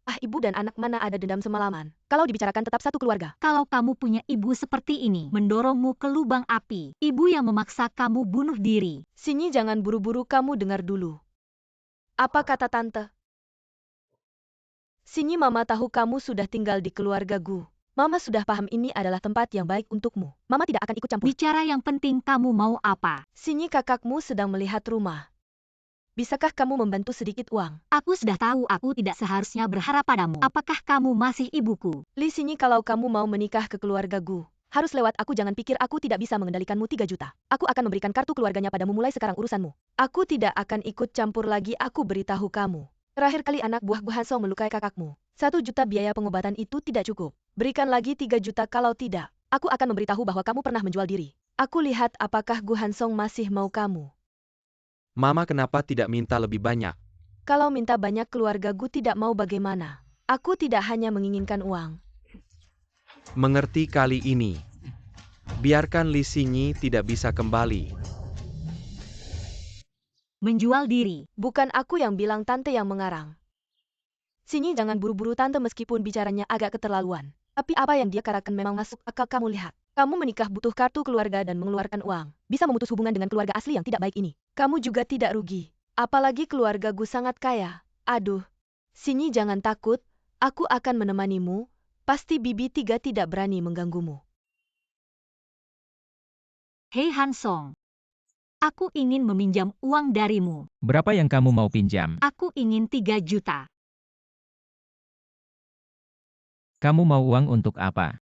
Ah, ibu dan anak mana ada dendam semalaman. Kalau dibicarakan tetap satu keluarga. Kalau kamu punya ibu seperti ini, mendorongmu ke lubang api, ibu yang memaksa kamu bunuh diri. Xinyi, jangan buru-buru, kamu dengar dulu. Apa kata tante? Xinyi, mama tahu kamu sudah tinggal di keluarga Gu. Mama sudah paham ini adalah tempat yang baik untukmu. Mama tidak akan ikut campur. Bicara yang penting, kamu mau apa? Xinyi, kakakmu sedang melihat rumah. Bisakah kamu membantu sedikit uang? Aku sudah tahu aku tidak seharusnya berharap padamu. Apakah kamu masih ibuku? Li Xinyi, kalau kamu mau menikah ke keluarga Gu, harus lewat aku. Jangan pikir aku tidak bisa mengendalikanmu 3 juta. Aku akan memberikan kartu keluarganya padamu mulai sekarang urusanmu. Aku tidak akan ikut campur lagi, aku beritahu kamu. Terakhir kali anak buah Gu Hansong melukai kakakmu. 1 juta biaya pengobatan itu tidak cukup. Berikan lagi 3 juta, kalau tidak, aku akan memberitahu bahwa kamu pernah menjual diri. Aku lihat apakah Gu Hansong masih mau kamu. Mama kenapa tidak minta lebih banyak? Kalau minta banyak keluarga Gu tidak mau bagaimana? Aku tidak hanya menginginkan uang. Mengerti kali ini. Biarkan Li Xinyi tidak bisa kembali. Menjual diri. Bukan aku yang bilang, tante yang mengarang. Xinyi, jangan buru-buru tante, meskipun bicaranya agak keterlaluan. Tapi apa yang dia katakan memang masuk akal. Kamu lihat. Kamu menikah butuh kartu keluarga dan mengeluarkan uang. Bisa memutus hubungan dengan keluarga asli yang tidak baik ini. Kamu juga tidak rugi. Apalagi keluarga Gu sangat kaya. Aduh. Xinyi, jangan takut. Aku akan menemanimu. Pasti Bibi 3 tidak berani mengganggumu. Hei Hansong. Aku ingin meminjam uang darimu. Berapa yang kamu mau pinjam? Aku ingin 3 juta. Kamu mau uang untuk apa?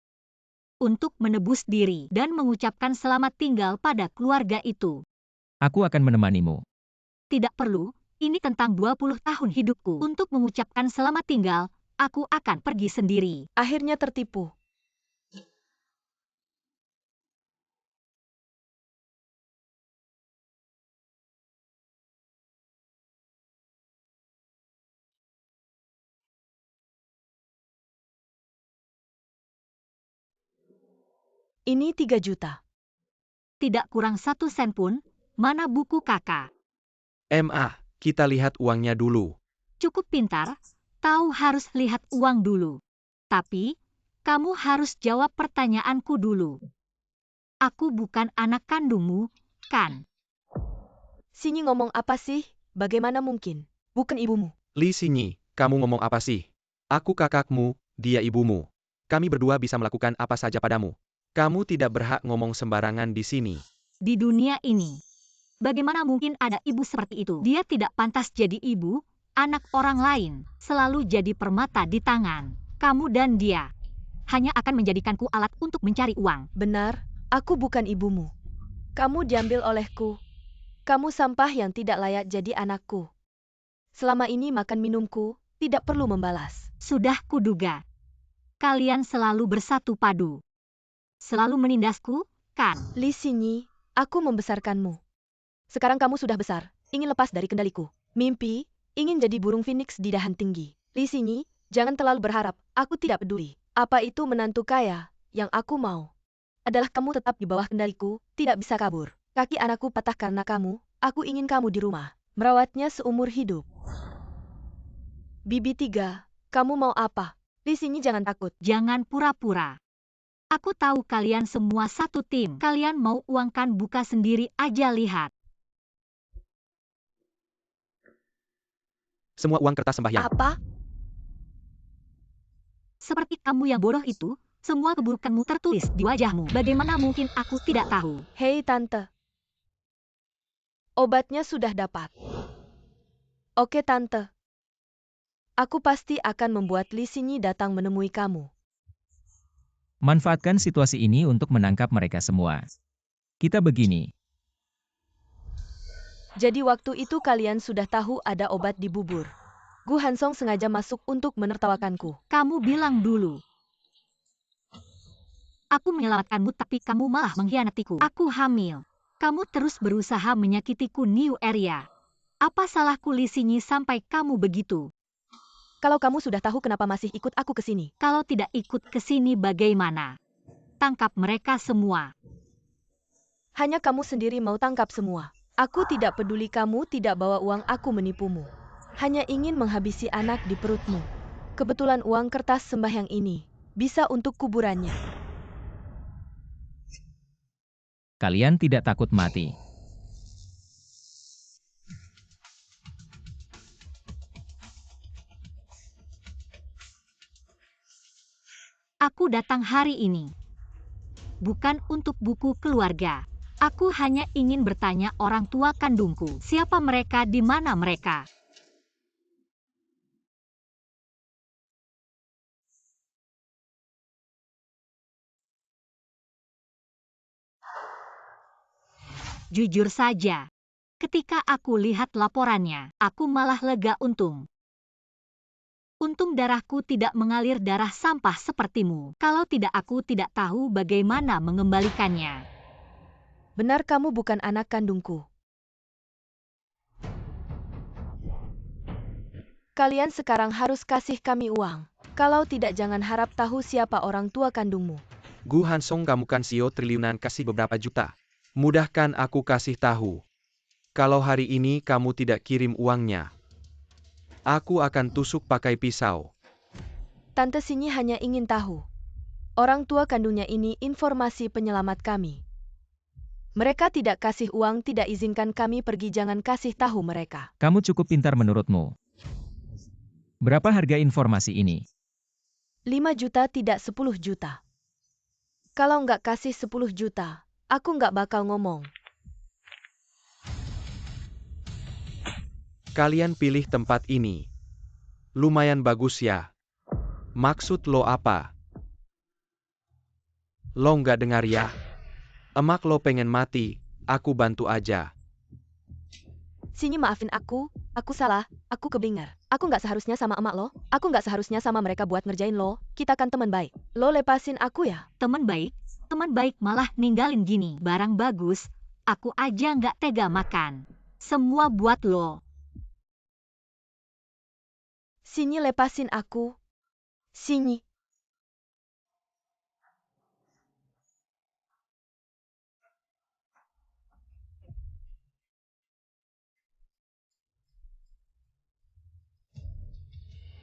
Untuk menebus diri dan mengucapkan selamat tinggal pada keluarga itu. Aku akan menemanimu. Tidak perlu, ini tentang 20 tahun hidupku. Untuk mengucapkan selamat tinggal, aku akan pergi sendiri. Akhirnya tertipu. Ini 3 juta. Tidak kurang 1 sen pun. Mana buku kakak? Kita lihat uangnya dulu. Cukup pintar, tahu harus lihat uang dulu. Tapi, kamu harus jawab pertanyaanku dulu. Aku bukan anak kandungmu, kan? Xinyi, ngomong apa sih? Bagaimana mungkin? Bukan ibumu. Li Xinyi, kamu ngomong apa sih? Aku kakakmu, dia ibumu. Kami berdua bisa melakukan apa saja padamu. Kamu tidak berhak ngomong sembarangan di sini. Di dunia ini, bagaimana mungkin ada ibu seperti itu? Dia tidak pantas jadi ibu, anak orang lain, selalu jadi permata di tangan. Kamu dan dia hanya akan menjadikanku alat untuk mencari uang. Benar, aku bukan ibumu. Kamu diambil olehku. Kamu sampah yang tidak layak jadi anakku. Selama ini makan minumku, tidak perlu membalas. Sudah kuduga. Kalian selalu bersatu padu. Selalu menindasku, kan? Li Xinyi, Aku membesarkanmu. Sekarang kamu sudah besar, ingin lepas dari kendaliku. Mimpi, ingin jadi burung phoenix di dahan tinggi. Li Xinyi, jangan terlalu berharap, aku tidak peduli. Apa itu menantu kaya? Yang aku mau adalah kamu tetap di bawah kendaliku, tidak bisa kabur. Kaki anakku patah karena kamu, aku ingin kamu di rumah. Merawatnya seumur hidup. Bibi 3, kamu mau apa? Li Xinyi jangan takut. Jangan pura-pura. Aku tahu kalian semua satu tim. Kalian mau uang kan, buka sendiri aja lihat. Semua uang kertas sembahyang. Apa? Seperti kamu yang bodoh itu, semua keburukanmu tertulis di wajahmu. Bagaimana mungkin aku tidak tahu? Hei tante. Obatnya sudah dapat. Oke tante. Aku pasti akan membuat Li Xinyi datang menemui kamu. Manfaatkan situasi ini untuk menangkap mereka semua. Kita begini. Jadi waktu itu kalian sudah tahu ada obat di bubur. Gu Hansong sengaja masuk untuk menertawakanku. Kamu bilang dulu. Aku menyelamatkanmu tapi kamu malah mengkhianatiku. Aku hamil. Kamu terus berusaha menyakitiku, New Area. Apa salahku, Li Xinyi, sampai kamu begitu? Kalau kamu sudah tahu kenapa masih ikut aku ke sini? Kalau tidak ikut ke sini bagaimana? Tangkap mereka semua. Hanya kamu sendiri mau tangkap semua. Aku tidak peduli kamu tidak bawa uang, aku menipumu. Hanya ingin menghabisi anak di perutmu. Kebetulan uang kertas sembahyang ini bisa untuk kuburannya. Kalian tidak takut mati. Aku datang hari ini bukan untuk buku keluarga. Aku hanya ingin bertanya orang tua kandungku. Siapa mereka, di mana mereka? Jujur saja, ketika aku lihat laporannya, aku malah lega. Untung darahku tidak mengalir darah sampah sepertimu. Kalau tidak, aku tidak tahu bagaimana mengembalikannya. Benar, kamu bukan anak kandungku. Kalian sekarang harus kasih kami uang. Kalau tidak, jangan harap tahu siapa orang tua kandungmu. Gu Hansong, kamu kan CEO triliunan, kasih beberapa juta. Mudahkan aku kasih tahu. Kalau hari ini kamu tidak kirim uangnya, aku akan tusuk pakai pisau. Tante Xinyi hanya ingin tahu. Orang tua kandungnya ini informasi penyelamat kami. Mereka tidak kasih uang, tidak izinkan kami pergi, jangan kasih tahu mereka. Kamu cukup pintar menurutmu. Berapa harga informasi ini? 5 juta, tidak 10 juta. Kalau nggak kasih 10 juta, aku nggak bakal ngomong. Kalian pilih tempat ini. Lumayan bagus ya. Maksud lo apa? Lo nggak dengar ya? Emak lo pengen mati, aku bantu aja. Xinyi, maafin aku salah, aku keblinger. Aku nggak seharusnya sama emak lo, aku nggak seharusnya sama mereka buat ngerjain lo, kita kan teman baik. Lo lepasin aku ya. Teman baik malah ninggalin gini. Barang bagus, aku aja nggak tega makan. Semua buat lo. Xinyi, lepasin aku. Xinyi.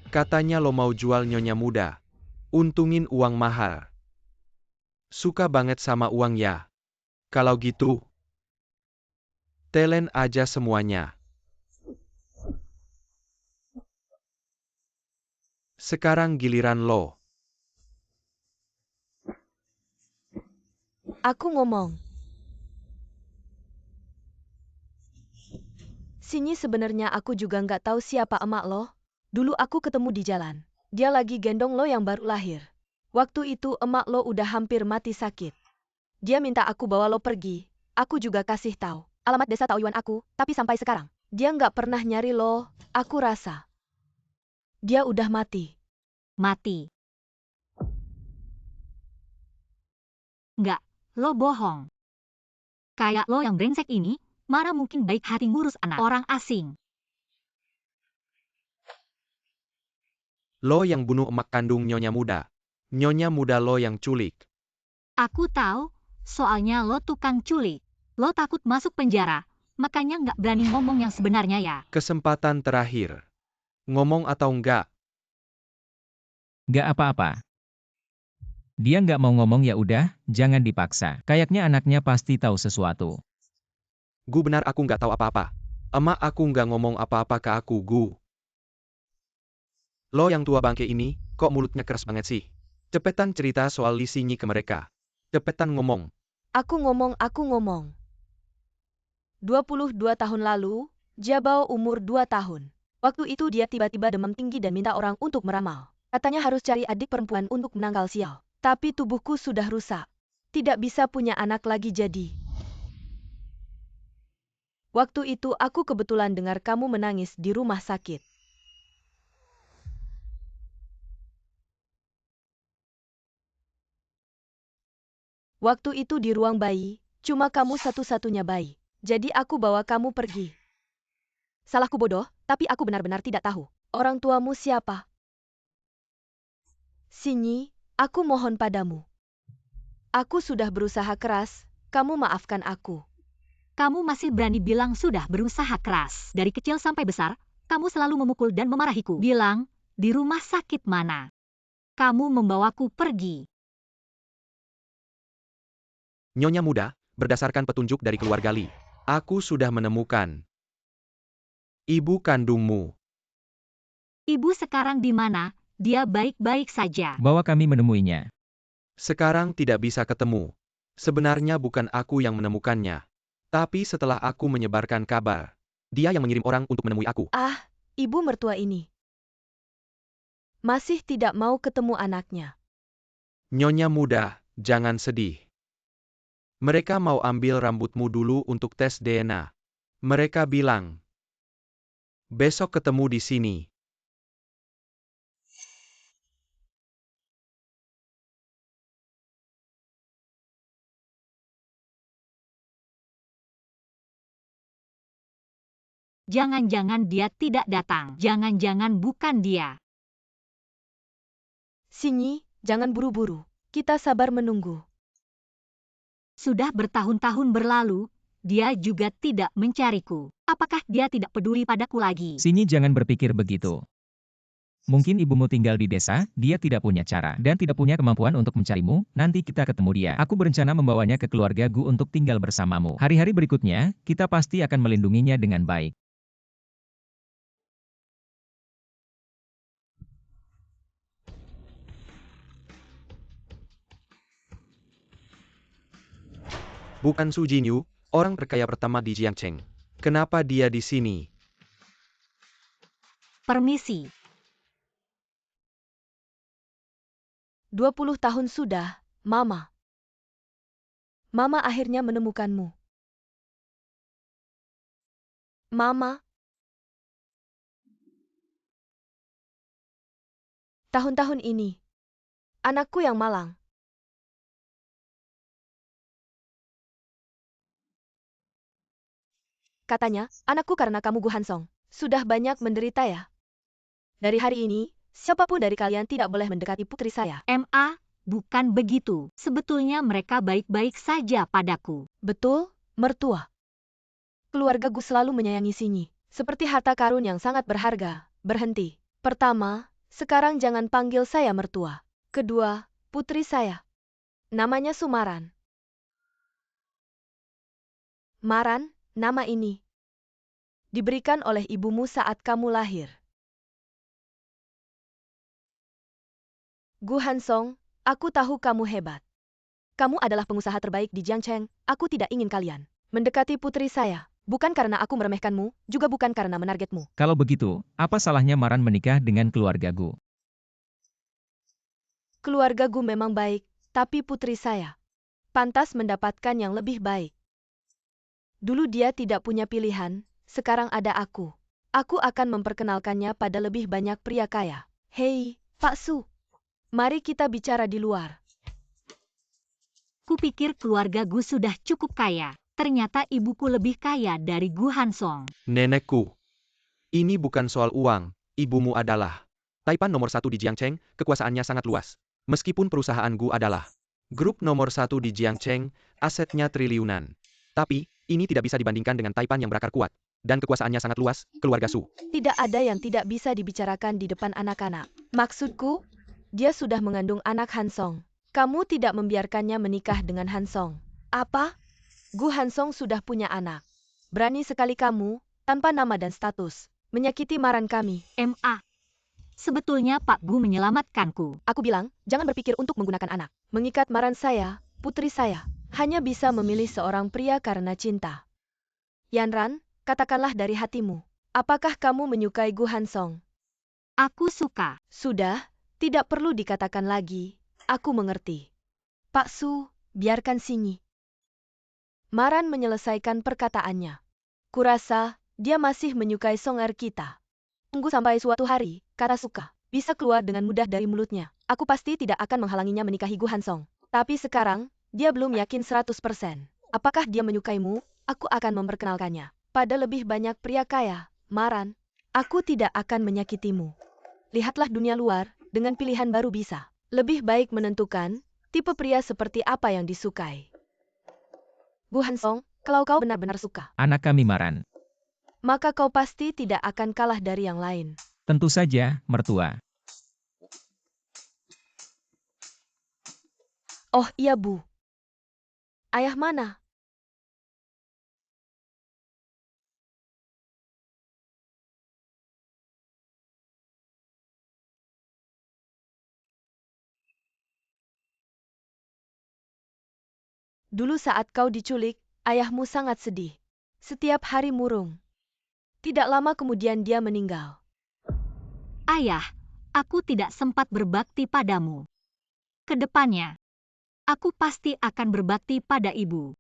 Katanya lo mau jual nyonya muda. Untungin uang mahal. Suka banget sama uang ya. Kalau gitu, telen aja semuanya. Sekarang giliran lo. Aku ngomong. Xinyi, sebenarnya aku juga nggak tahu siapa emak lo. Dulu aku ketemu di jalan. Dia lagi gendong lo yang baru lahir. Waktu itu emak lo udah hampir mati sakit. Dia minta aku bawa lo pergi. Aku juga kasih tahu alamat desa Taoyuan aku, tapi sampai sekarang dia nggak pernah nyari lo. Aku rasa dia udah mati. Mati. Nggak, lo bohong. Kayak lo yang brengsek ini, mana mungkin baik hati ngurus anak orang asing. Lo yang bunuh emak kandung Nyonya Muda. Nyonya Muda lo yang culik. Aku tahu, soalnya lo tukang culik. Lo takut masuk penjara, makanya nggak berani ngomong yang sebenarnya ya. Kesempatan terakhir. Ngomong atau enggak? Gak apa-apa. Dia nggak mau ngomong ya udah, jangan dipaksa. Kayaknya anaknya pasti tahu sesuatu. Gu benar aku nggak tahu apa-apa. Emak aku nggak ngomong apa-apa ke aku, Gu. Lo yang tua bangke ini, kok mulutnya keras banget sih? Cepetan cerita soal Li Xinyi ke mereka. Cepetan ngomong. Aku ngomong. 22 tahun lalu, Jabao umur 2 tahun. Waktu itu dia tiba-tiba demam tinggi dan minta orang untuk meramal. Katanya harus cari adik perempuan untuk menangkal sial. Tapi tubuhku sudah rusak. Tidak bisa punya anak lagi jadi. Waktu itu aku kebetulan dengar kamu menangis di rumah sakit. Waktu itu di ruang bayi, cuma kamu satu-satunya bayi. Jadi aku bawa kamu pergi. Salahku bodoh, tapi aku benar-benar tidak tahu. Orang tuamu siapa? Xinyi, aku mohon padamu. Aku sudah berusaha keras, kamu maafkan aku. Kamu masih berani bilang sudah berusaha keras. Dari kecil sampai besar, kamu selalu memukul dan memarahiku. Bilang, di rumah sakit mana? Kamu membawaku pergi. Nyonya Muda, berdasarkan petunjuk dari keluarga Li, aku sudah menemukan ibu kandungmu. Ibu sekarang di mana? Dia baik-baik saja. Bawa kami menemuinya. Sekarang tidak bisa ketemu. Sebenarnya bukan aku yang menemukannya. Tapi setelah aku menyebarkan kabar, dia yang mengirim orang untuk menemui aku. Ah, ibu mertua ini. Masih tidak mau ketemu anaknya. Nyonya Muda, jangan sedih. Mereka mau ambil rambutmu dulu untuk tes DNA. Mereka bilang, besok ketemu di sini. Jangan-jangan dia tidak datang. Jangan-jangan bukan dia. Xinyi, jangan buru-buru. Kita sabar menunggu. Sudah bertahun-tahun berlalu, dia juga tidak mencariku. Apakah dia tidak peduli padaku lagi? Xinyi jangan berpikir begitu. Mungkin ibumu tinggal di desa, dia tidak punya cara, dan tidak punya kemampuan untuk mencarimu, nanti kita ketemu dia. Aku berencana membawanya ke keluarga Gu untuk tinggal bersamamu. Hari-hari berikutnya, kita pasti akan melindunginya dengan baik. Bukan Su Jinyu, orang terkaya pertama di Jiangcheng. Kenapa dia di sini? Permisi. 20 tahun sudah, Mama. Mama akhirnya menemukanmu. Mama. Tahun-tahun ini. Anakku yang malang. Katanya, anakku karena kamu Gu Hansong. Sudah banyak menderita ya. Dari hari ini, siapapun dari kalian tidak boleh mendekati putri saya. Bukan begitu. Sebetulnya mereka baik-baik saja padaku. Betul, mertua. Keluarga Gu selalu menyayangi Xinyi. Seperti harta karun yang sangat berharga. Berhenti. Pertama, sekarang jangan panggil saya mertua. Kedua, putri saya. Namanya Sumaran. Maran, nama ini diberikan oleh ibumu saat kamu lahir. Gu Hansong, aku tahu kamu hebat. Kamu adalah pengusaha terbaik di Jiangcheng, aku tidak ingin kalian mendekati putri saya. Bukan karena aku meremehkanmu, juga bukan karena menargetmu. Kalau begitu, apa salahnya Maran menikah dengan keluarga Gu? Keluarga Gu memang baik, tapi putri saya pantas mendapatkan yang lebih baik. Dulu dia tidak punya pilihan, sekarang ada aku. Aku akan memperkenalkannya pada lebih banyak pria kaya. Hei, Pak Su. Mari kita bicara di luar. Kupikir keluarga Gu sudah cukup kaya. Ternyata ibuku lebih kaya dari Gu Hansong. Nenekku. Ini bukan soal uang, ibumu adalah Taipan nomor 1 di Jiangcheng, kekuasaannya sangat luas. Meskipun perusahaan Gu adalah grup nomor 1 di Jiangcheng, asetnya triliunan. Tapi, ini tidak bisa dibandingkan dengan Taipan yang berakar kuat. Dan kekuasaannya sangat luas, keluarga Su. Tidak ada yang tidak bisa dibicarakan di depan anak-anak. Maksudku, dia sudah mengandung anak Hansong. Kamu tidak membiarkannya menikah dengan Hansong. Apa? Gu Hansong sudah punya anak. Berani sekali kamu, tanpa nama dan status, menyakiti Maran kami. Ma. Sebetulnya Pak Gu menyelamatkanku. Aku bilang, jangan berpikir untuk menggunakan anak. Mengikat Maran saya, putri saya, hanya bisa memilih seorang pria karena cinta. Yanran, katakanlah dari hatimu. Apakah kamu menyukai Gu Hansong? Aku suka. Sudah, tidak perlu dikatakan lagi. Aku mengerti. Pak Su, biarkan Sinyi. Maran menyelesaikan perkataannya. Kurasa, dia masih menyukai Song Er kita. Tunggu sampai suatu hari, kata suka, bisa keluar dengan mudah dari mulutnya. Aku pasti tidak akan menghalanginya menikahi Gu Hansong. Tapi sekarang, dia belum yakin 100%. Apakah dia menyukaimu? Aku akan memperkenalkannya pada lebih banyak pria kaya. Maran, aku tidak akan menyakitimu. Lihatlah dunia luar, dengan pilihan baru bisa. Lebih baik menentukan, tipe pria seperti apa yang disukai. Gu Hansong, kalau kau benar-benar suka, Anak kami Maran. maka kau pasti tidak akan kalah dari yang lain. Tentu saja, mertua. Oh iya Bu. Ayah mana? Dulu saat kau diculik, ayahmu sangat sedih. Setiap hari murung. Tidak lama kemudian dia meninggal. Ayah, aku tidak sempat berbakti padamu. Kedepannya, aku pasti akan berbakti pada ibu.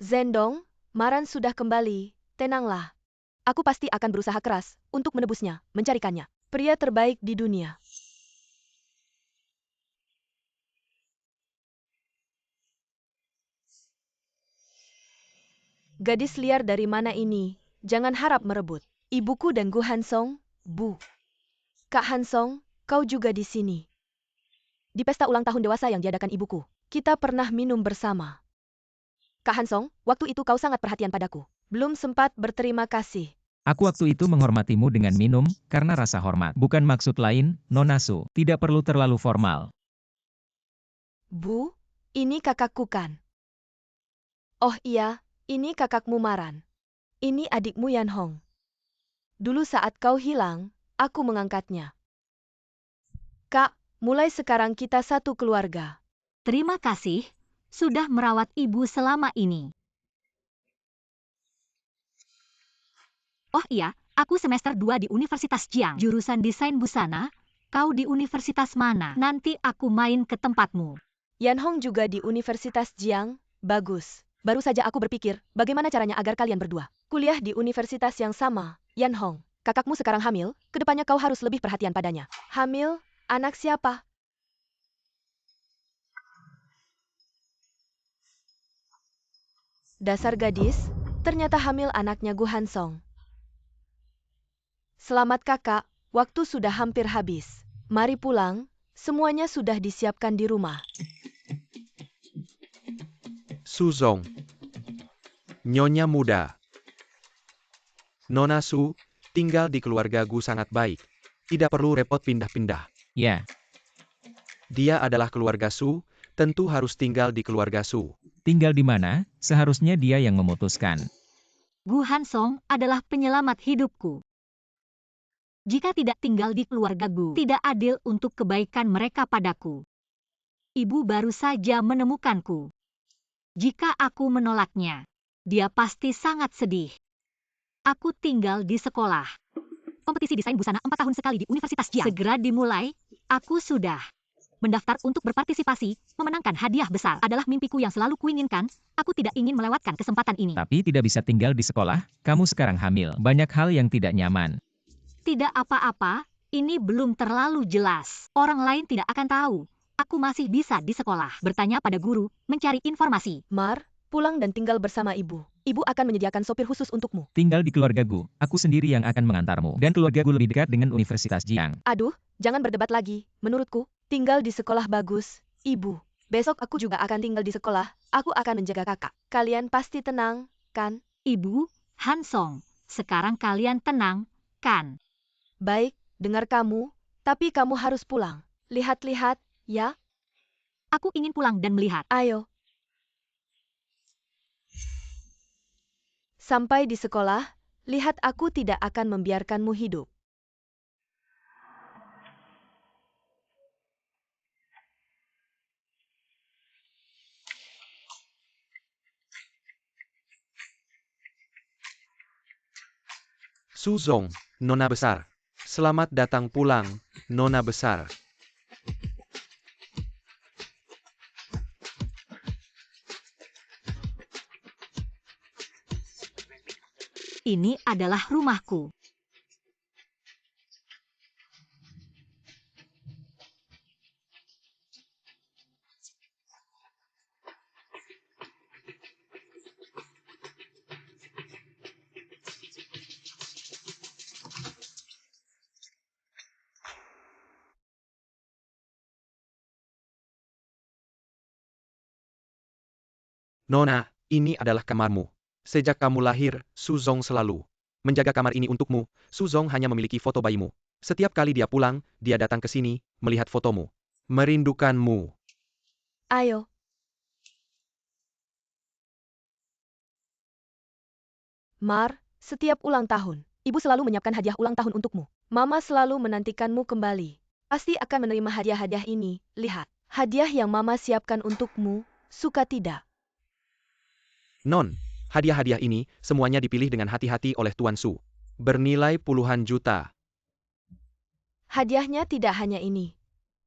Zendong, Maran sudah kembali, tenanglah. Aku pasti akan berusaha keras untuk menebusnya, mencarikannya. Pria terbaik di dunia. Gadis liar dari mana ini? Jangan harap merebut. Ibuku dan Gu Hansong, Bu. Kak Hansong, kau juga di sini. Di pesta ulang tahun dewasa yang diadakan ibuku, kita pernah minum bersama. Kak Hansong, waktu itu kau sangat perhatian padaku. Belum sempat berterima kasih. Aku waktu itu menghormatimu dengan minum, karena rasa hormat. Bukan maksud lain, Nona Su. Tidak perlu terlalu formal. Bu, ini kakakku kan? Oh iya, ini kakakmu Maran. Ini adikmu Yan Hong. Dulu saat kau hilang, aku mengangkatnya. Kak, mulai sekarang kita satu keluarga. Terima kasih, sudah merawat ibu selama ini. Oh iya, aku semester 2 di Universitas Jiang. Jurusan Desain Busana, kau di universitas mana? Nanti aku main ke tempatmu. Yan Hong juga di Universitas Jiang, bagus. Baru saja aku berpikir, bagaimana caranya agar kalian berdua kuliah di universitas yang sama. Yan Hong, kakakmu sekarang hamil, kedepannya kau harus lebih perhatian padanya. Hamil? Anak siapa? Dasar gadis, ternyata hamil anaknya Gu Hansong. Selamat kakak, waktu sudah hampir habis. Mari pulang, semuanya sudah disiapkan di rumah. Suzong. Nyonya muda. Nona Su, tinggal di keluarga Gu sangat baik. Tidak perlu repot pindah-pindah. Ya, Dia adalah keluarga Su, tentu harus tinggal di keluarga Su. tinggal di mana, seharusnya dia yang memutuskan. Gu Hansong adalah penyelamat hidupku. Jika tidak tinggal di keluarga Gu, tidak adil untuk kebaikan mereka padaku. Ibu baru saja menemukanku. Jika aku menolaknya, dia pasti sangat sedih. Aku tinggal di sekolah. Kompetisi desain busana 4 tahun sekali di Universitas Jiang segera dimulai. Aku sudah mendaftar untuk berpartisipasi, memenangkan hadiah besar adalah mimpiku yang selalu kuinginkan. Aku tidak ingin melewatkan kesempatan ini. Tapi tidak bisa tinggal di sekolah, kamu sekarang hamil. Banyak hal yang tidak nyaman. Tidak apa-apa, ini belum terlalu jelas. Orang lain tidak akan tahu. Aku masih bisa di sekolah, bertanya pada guru, mencari informasi. Mar, Pulang dan tinggal bersama ibu. Ibu akan menyediakan sopir khusus untukmu. Tinggal di keluargaku, aku sendiri yang akan mengantarmu. Dan keluargaku lebih dekat dengan Universitas Jiang. Aduh, jangan berdebat lagi. Menurutku, tinggal di sekolah bagus, ibu. Besok aku juga akan tinggal di sekolah. Aku akan menjaga kakak. Kalian pasti tenang, kan? Ibu, Hansong, sekarang kalian tenang, kan? Baik, dengar kamu. Tapi kamu harus pulang. Lihat-lihat, ya? Aku ingin pulang dan melihat. Ayo. Sampai di sekolah, lihat aku tidak akan membiarkanmu hidup. Suzong, Nona Besar. Selamat datang pulang, Nona Besar. Ini adalah rumahku. Nona, ini adalah kamarmu. Sejak kamu lahir, Suzong selalu menjaga kamar ini untukmu. Suzong hanya memiliki foto bayimu. Setiap kali dia pulang, dia datang ke sini, melihat fotomu. Merindukanmu. Ayo. Mar, setiap ulang tahun, ibu selalu menyiapkan hadiah ulang tahun untukmu. Mama selalu menantikanmu kembali. Pasti akan menerima hadiah-hadiah ini. Lihat, hadiah yang Mama siapkan untukmu, suka tidak? Non, hadiah-hadiah ini semuanya dipilih dengan hati-hati oleh Tuan Su. Bernilai puluhan juta. Hadiahnya tidak hanya ini.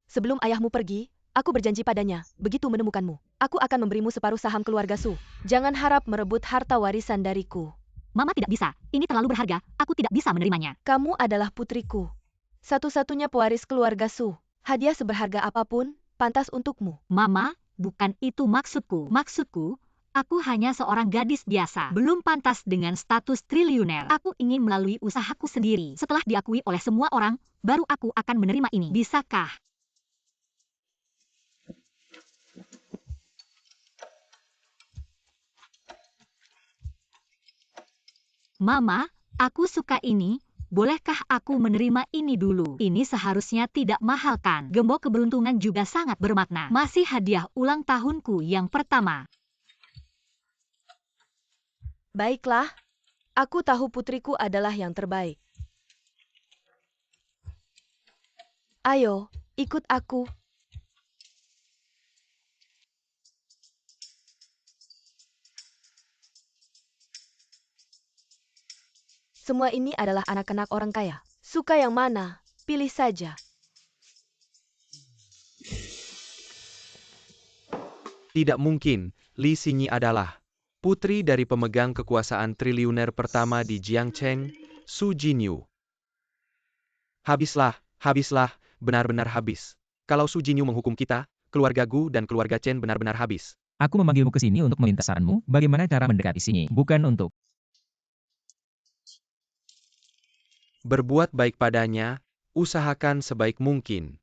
Sebelum ayahmu pergi, aku berjanji padanya, begitu menemukanmu, aku akan memberimu separuh saham keluarga Su. Jangan harap merebut harta warisan dariku. Mama tidak bisa, ini terlalu berharga, aku tidak bisa menerimanya. Kamu adalah putriku. Satu-satunya pewaris keluarga Su. Hadiah seberharga apapun, pantas untukmu. Mama, bukan itu maksudku. Maksudku, aku hanya seorang gadis biasa, belum pantas dengan status triliuner. Aku ingin melalui usahaku sendiri. Setelah diakui oleh semua orang, baru aku akan menerima ini. Bisakah? Mama, aku suka ini. Bolehkah aku menerima ini dulu? Ini seharusnya tidak mahal kan? Gembok keberuntungan juga sangat bermakna. Masih hadiah ulang tahunku yang pertama. Baiklah, aku tahu putriku adalah yang terbaik. Ayo, ikut aku. Semua ini adalah anak-anak orang kaya. Suka yang mana? Pilih saja. Tidak mungkin, Li Xinyi adalah putri dari pemegang kekuasaan triliuner pertama di Jiangcheng, Su Jinyu. Habislah, benar-benar habis. Kalau Su Jinyu menghukum kita, keluarga Gu dan keluarga Chen benar-benar habis. Aku memanggilmu ke sini untuk meminta saranmu, bagaimana cara mendekati Xinyi, bukan untuk Berbuat baik padanya, usahakan sebaik mungkin.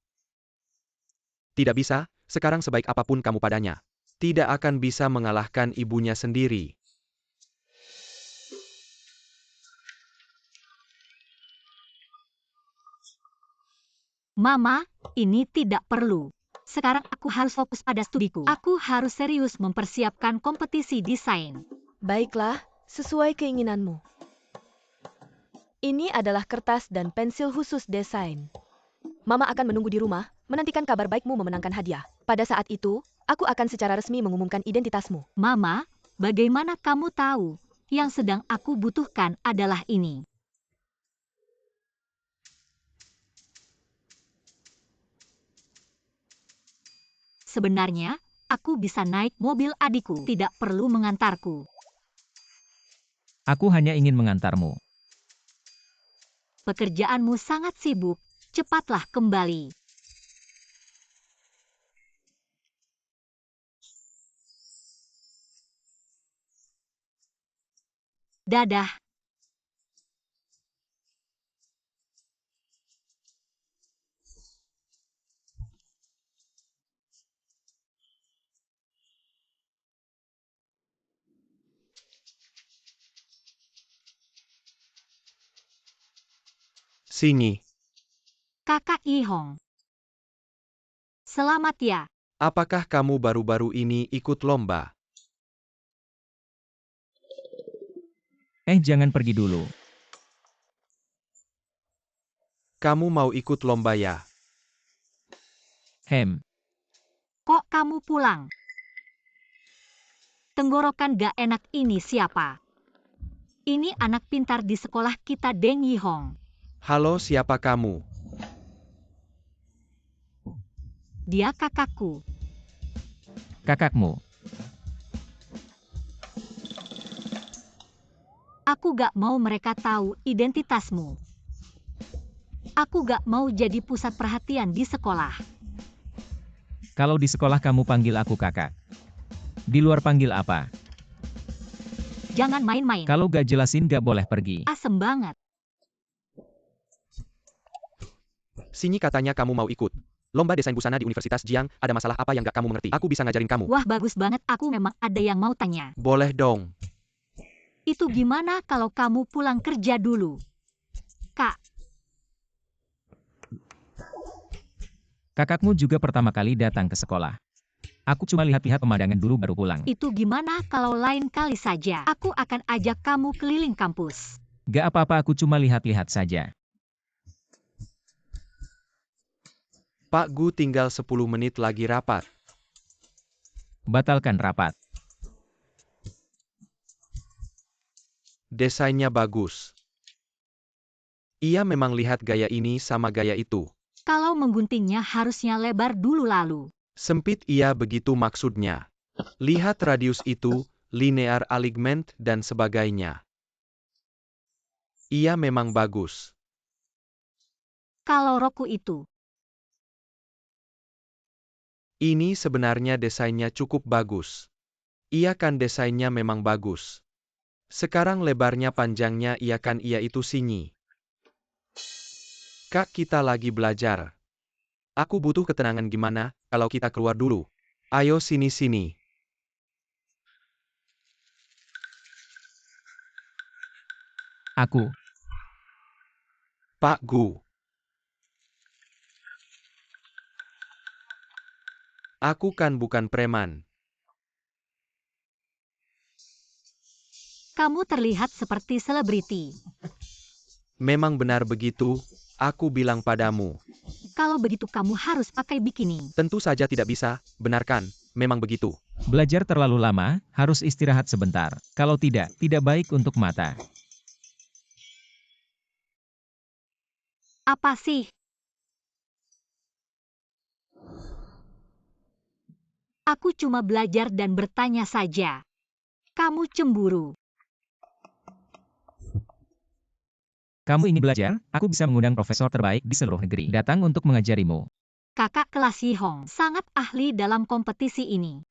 Tidak bisa, sekarang sebaik apapun kamu padanya, tidak akan bisa mengalahkan ibunya sendiri. Mama, ini tidak perlu. Sekarang aku harus fokus pada studiku. Aku harus serius mempersiapkan kompetisi desain. Baiklah, sesuai keinginanmu. Ini adalah kertas dan pensil khusus desain. Mama akan menunggu di rumah, menantikan kabar baikmu memenangkan hadiah. Pada saat itu, aku akan secara resmi mengumumkan identitasmu. Mama, bagaimana kamu tahu? Yang sedang aku butuhkan adalah ini. Sebenarnya, aku bisa naik mobil adikku, tidak perlu mengantarku. aku hanya ingin mengantarmu. Pekerjaanmu sangat sibuk, cepatlah kembali. Dadah. Sinyi, Kakak Yihong. Selamat ya. apakah kamu baru-baru ini ikut lomba? Jangan pergi dulu. Kamu mau ikut lomba ya? Kok kamu pulang? Tenggorokan gak enak ini siapa? Ini anak pintar di sekolah kita, Deng Yihong. Halo, siapa kamu? Dia kakakku. Kakakmu. Aku gak mau mereka tahu identitasmu. Aku gak mau jadi pusat perhatian di sekolah. Kalau di sekolah kamu panggil aku kakak. Di luar panggil apa? Jangan main-main. Kalau gak jelasin gak boleh pergi. Asem banget. Sinyi katanya kamu mau ikut lomba desain busana di Universitas Jiang. Ada masalah apa yang gak kamu mengerti? Aku bisa ngajarin kamu. Wah, bagus banget. Aku memang ada yang mau tanya. Boleh dong. Itu gimana kalau kamu pulang kerja dulu? Kak, Kakakmu juga pertama kali datang ke sekolah. Aku cuma lihat-lihat pemandangan dulu baru pulang. itu gimana kalau lain kali saja? Aku akan ajak kamu keliling kampus. Gak apa-apa, aku cuma lihat-lihat saja. Pak Gu, tinggal 10 menit lagi rapat. Batalkan rapat. Desainnya bagus. Ia memang lihat gaya ini sama gaya itu. Kalau mengguntingnya harusnya lebar dulu lalu. Sempit, iya begitu maksudnya. Lihat radius itu, linear alignment dan sebagainya. Ia memang bagus. Kalau roku itu, Ini sebenarnya desainnya cukup bagus. Iya kan, desainnya memang bagus. Sekarang lebarnya panjangnya iya kan, iya itu Sinyi. Kak, kita lagi belajar. Aku butuh ketenangan, gimana kalau kita keluar dulu? Ayo sini-sini. Aku. Pak Gu. Aku kan bukan preman. kamu terlihat seperti selebriti. Memang benar begitu, aku bilang padamu. Kalau begitu kamu harus pakai bikini. Tentu saja tidak bisa, benar kan? Memang begitu. Belajar terlalu lama, harus istirahat sebentar. Kalau tidak, tidak baik untuk mata. Apa sih? Aku cuma belajar dan bertanya saja. Kamu cemburu. Kamu ingin belajar? Aku bisa mengundang profesor terbaik di seluruh negeri datang untuk mengajarimu. Kakak kelas Yihong sangat ahli dalam kompetisi ini.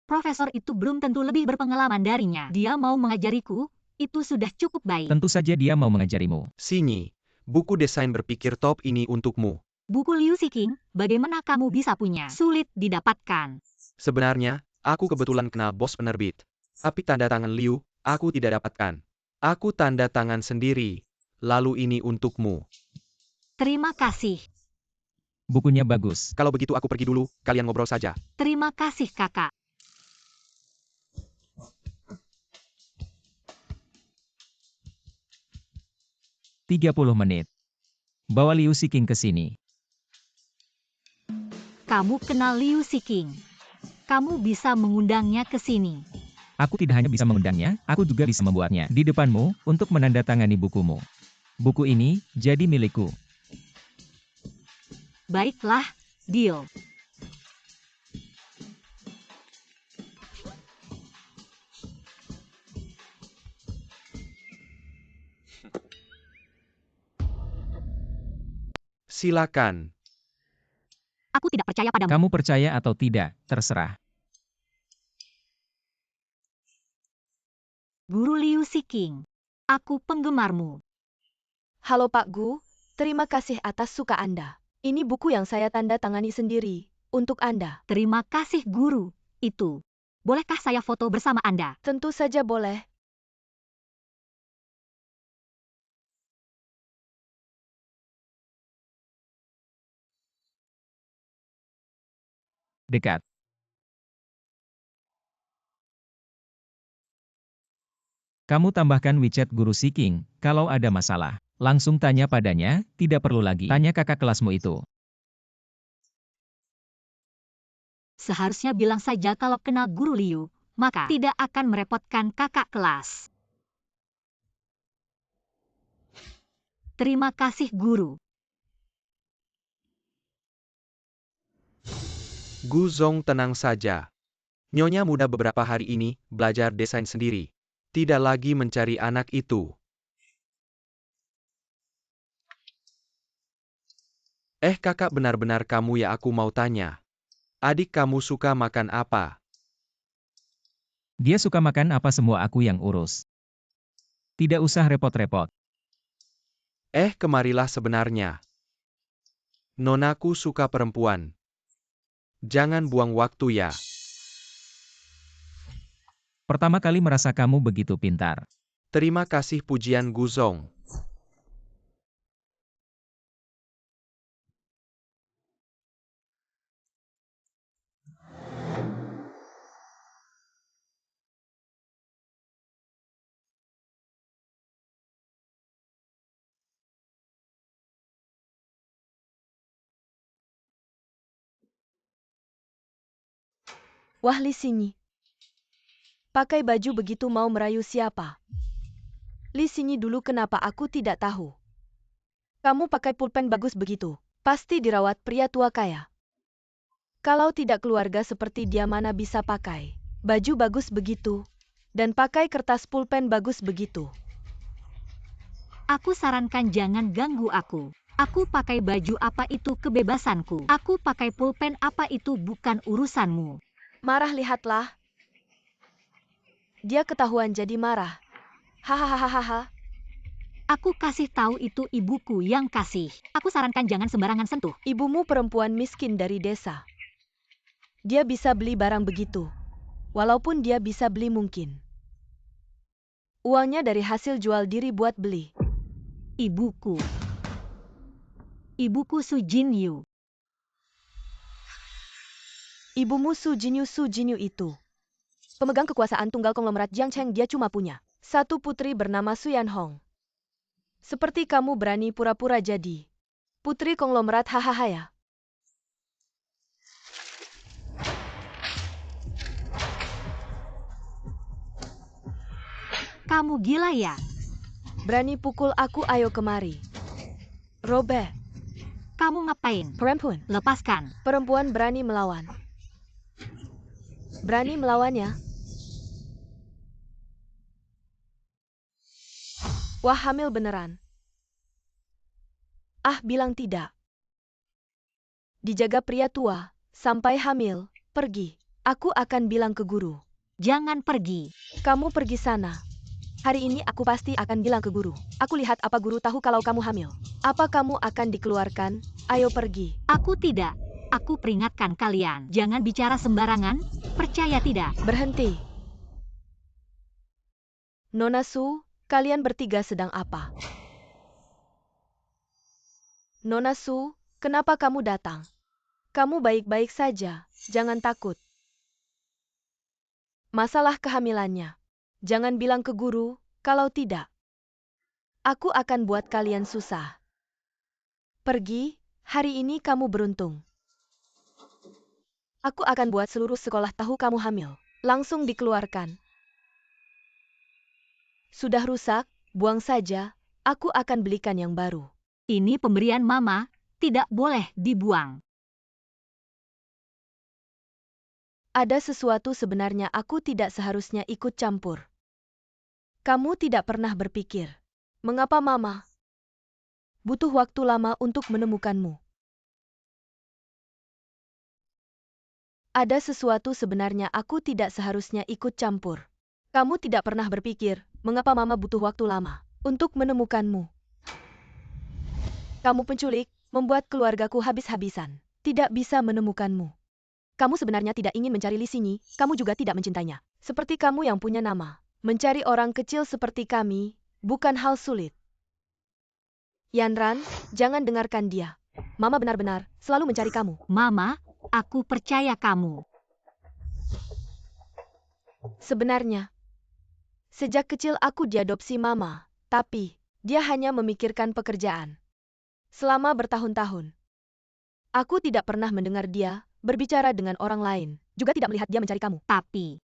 Profesor itu belum tentu lebih berpengalaman darinya. Dia mau mengajariku, itu sudah cukup baik. Tentu saja dia mau mengajarimu. Sinyi, buku desain berpikir top ini untukmu. Buku Liu Siking, bagaimana kamu bisa punya? Sulit didapatkan. Sebenarnya, aku kebetulan kenal bos penerbit. Tapi tanda tangan Liu, aku tidak dapatkan. Aku tanda tangan sendiri. Lalu ini untukmu. Terima kasih. Bukunya bagus. Kalau begitu aku pergi dulu, kalian ngobrol saja. Terima kasih kakak. Tiga 30 menit. Bawa Liu Siking ke sini. Kamu kenal Liu Siking. Kamu bisa mengundangnya ke sini. Aku tidak hanya bisa mengundangnya, aku juga bisa membuatnya di depanmu untuk menandatangani bukumu. Buku ini jadi milikku. Baiklah, deal. Silakan. Aku tidak percaya padamu. Kamu percaya atau tidak, terserah. Guru Liu Siking. Aku penggemarmu. Halo Pak Gu, terima kasih atas suka Anda. Ini buku yang saya tanda tangani sendiri, untuk Anda. Terima kasih guru. Itu. Bolehkah saya foto bersama Anda? Tentu saja boleh. Dekat. Kamu tambahkan WeChat Guru Siking, kalau ada masalah. Langsung tanya padanya, tidak perlu lagi tanya kakak kelasmu itu. Seharusnya bilang saja kalau kenal Guru Liu, maka tidak akan merepotkan kakak kelas. Terima kasih guru. Gu Zong tenang saja. Nyonya muda beberapa hari ini, belajar desain sendiri. Tidak lagi mencari anak itu. Kakak benar-benar kamu ya aku mau tanya. Adik kamu suka makan apa? Dia suka makan apa semua aku yang urus. Tidak usah repot-repot. Kemarilah sebenarnya. Nonaku suka perempuan. Jangan buang waktu ya. Pertama kali merasa kamu begitu pintar. Terima kasih pujian Gu Zong. Wah Li Xinyi. Pakai baju begitu mau merayu siapa? Li Xinyi dulu kenapa aku tidak tahu? Kamu pakai pulpen bagus begitu. Pasti dirawat pria tua kaya. Kalau tidak keluarga seperti dia mana bisa pakai baju bagus begitu. Dan pakai kertas pulpen bagus begitu. Aku sarankan jangan ganggu aku. Aku pakai baju apa itu kebebasanku. Aku pakai pulpen apa itu bukan urusanmu. Marah lihatlah. Dia ketahuan jadi marah. Hahaha. Aku kasih tahu itu ibuku yang kasih. Aku sarankan jangan sembarangan sentuh. Ibumu perempuan miskin dari desa. Dia bisa beli barang begitu. Walaupun dia bisa beli mungkin. Uangnya dari hasil jual diri buat beli. Ibuku. Ibuku Su Jinyu. Ibumu Su Jinyu itu. Pemegang kekuasaan tunggal konglomerat Jiangcheng dia cuma punya satu putri bernama Su Yanhong. Seperti kamu berani pura-pura jadi putri konglomerat hahaha ya. Kamu gila ya? Berani pukul aku ayo kemari. Robert. Kamu ngapain? Perempuan. Lepaskan. Perempuan berani melawan. Berani melawannya. Wah hamil beneran. Bilang tidak. Dijaga pria tua, sampai hamil, pergi. Aku akan bilang ke guru. Jangan pergi. Kamu pergi sana. Hari ini aku pasti akan bilang ke guru. Aku lihat apa guru tahu kalau kamu hamil. Apa kamu akan dikeluarkan? Ayo pergi. Aku tidak. Aku peringatkan kalian. Jangan bicara sembarangan. Percaya tidak? Berhenti. Nona Su, kalian bertiga sedang apa? Nona Su, kenapa kamu datang? Kamu baik-baik saja, jangan takut. Masalah kehamilannya. Jangan bilang ke guru, kalau tidak. Aku akan buat kalian susah. Pergi, hari ini kamu beruntung. Aku akan buat seluruh sekolah tahu kamu hamil. Langsung dikeluarkan. Sudah rusak, buang saja, aku akan belikan yang baru. Ini pemberian mama, tidak boleh dibuang. Ada sesuatu sebenarnya aku tidak seharusnya ikut campur. Kamu tidak pernah berpikir, mengapa mama butuh waktu lama untuk menemukanmu? Ada sesuatu sebenarnya aku tidak seharusnya ikut campur. Kamu tidak pernah berpikir mengapa Mama butuh waktu lama untuk menemukanmu. Kamu penculik, membuat keluargaku habis-habisan. Tidak bisa menemukanmu. Kamu sebenarnya tidak ingin mencari Li Xingyi, kamu juga tidak mencintainya. Seperti kamu yang punya nama. Mencari orang kecil seperti kami, bukan hal sulit. Yanran, jangan dengarkan dia. Mama benar-benar selalu mencari kamu. Mama, aku percaya kamu. Sebenarnya, sejak kecil aku diadopsi Mama, tapi dia hanya memikirkan pekerjaan. Selama bertahun-tahun, aku tidak pernah mendengar dia berbicara dengan orang lain, juga tidak melihat dia mencari kamu. Tapi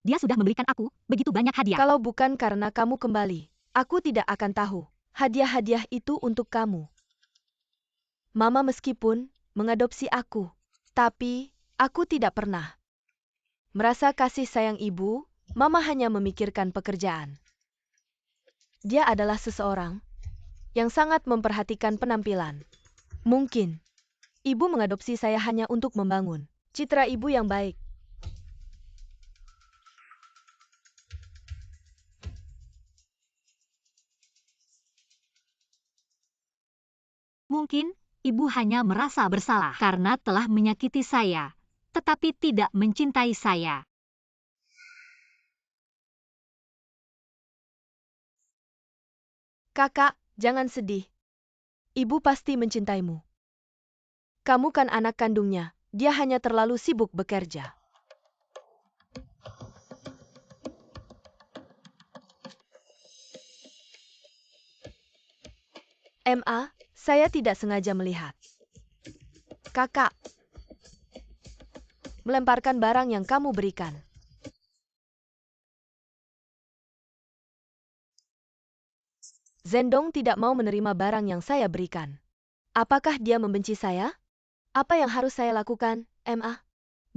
dia sudah memberikan aku begitu banyak hadiah. Kalau bukan karena kamu kembali, aku tidak akan tahu. Hadiah-hadiah itu untuk kamu. Mama meskipun mengadopsi aku, tapi aku tidak pernah merasa kasih sayang ibu. Mama hanya memikirkan pekerjaan. Dia adalah seseorang yang sangat memperhatikan penampilan. Mungkin ibu mengadopsi saya hanya untuk membangun citra ibu yang baik. Mungkin ibu hanya merasa bersalah karena telah menyakiti saya, tetapi tidak mencintai saya. Kakak, jangan sedih. Ibu pasti mencintaimu. Kamu kan anak kandungnya, dia hanya terlalu sibuk bekerja. Saya tidak sengaja melihat. Kakak melemparkan barang yang kamu berikan. Zhendong tidak mau menerima barang yang saya berikan. Apakah dia membenci saya? Apa yang harus saya lakukan, Ma?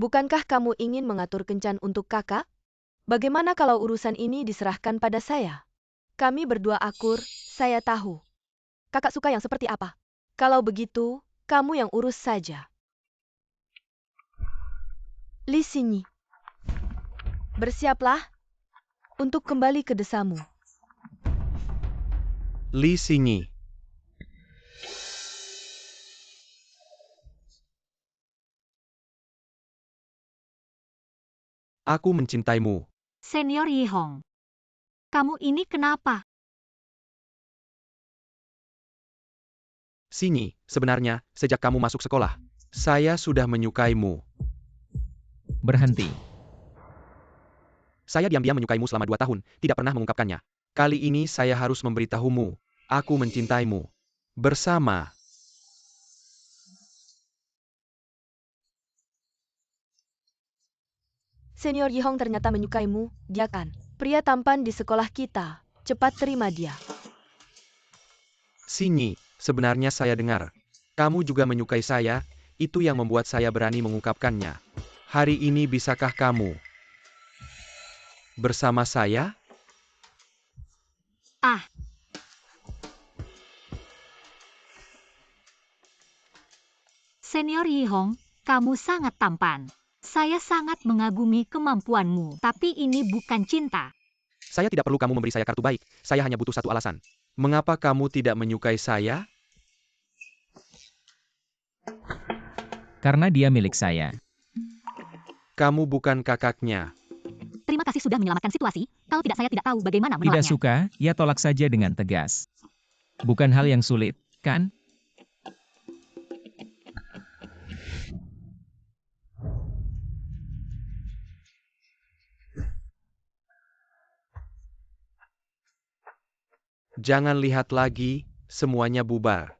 Bukankah kamu ingin mengatur kencan untuk kakak? Bagaimana kalau urusan ini diserahkan pada saya? Kami berdua akur, saya tahu. Kakak suka yang seperti apa? Kalau begitu, kamu yang urus saja. Li Xingyi, bersiaplah untuk kembali ke desamu. Li Xingyi. Aku mencintaimu. Senior Yihong, kamu ini kenapa? Xingyi, sebenarnya, sejak kamu masuk sekolah, saya sudah menyukaimu. Berhenti. Saya diam-diam menyukaimu selama 2 tahun, tidak pernah mengungkapkannya. Kali ini saya harus memberitahumu. Aku mencintaimu. Bersama. Senior Yihong ternyata menyukaimu, dia kan pria tampan di sekolah kita. Cepat terima dia. Xingyi, sebenarnya saya dengar. Kamu juga menyukai saya, itu yang membuat saya berani mengungkapkannya. Hari ini bisakah kamu bersama saya? Ah, Senior Yihong, kamu sangat tampan. Saya sangat mengagumi kemampuanmu, tapi ini bukan cinta. Saya tidak perlu kamu memberi saya kartu baik, saya hanya butuh satu alasan. Mengapa kamu tidak menyukai saya? Karena dia milik saya. Kamu bukan kakaknya. Terima kasih sudah menyelamatkan situasi, kalau tidak saya tidak tahu bagaimana Tidak menolaknya. suka, ya tolak saja dengan tegas. Bukan hal yang sulit, kan? Jangan lihat lagi, semuanya bubar.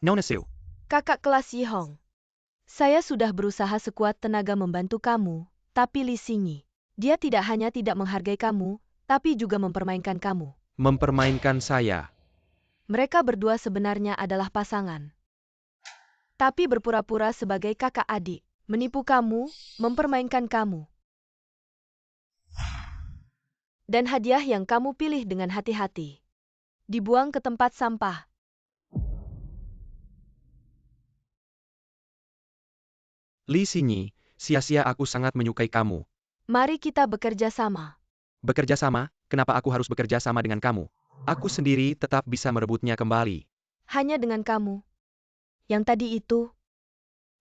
Nona Siu, Kakak kelas Yihong, saya sudah berusaha sekuat tenaga membantu kamu, tapi Li Xingyi, dia tidak hanya tidak menghargai kamu, tapi juga mempermainkan kamu. mempermainkan saya. Mereka berdua sebenarnya adalah pasangan. Tapi berpura-pura sebagai kakak adik, menipu kamu, mempermainkan kamu. Dan hadiah yang kamu pilih dengan hati-hati dibuang ke tempat sampah. Li Xingyi, sia-sia aku sangat menyukai kamu. Mari kita bekerja sama. Bekerja sama, kenapa aku harus bekerja sama dengan kamu? Aku sendiri tetap bisa merebutnya kembali. Hanya dengan kamu. Yang tadi itu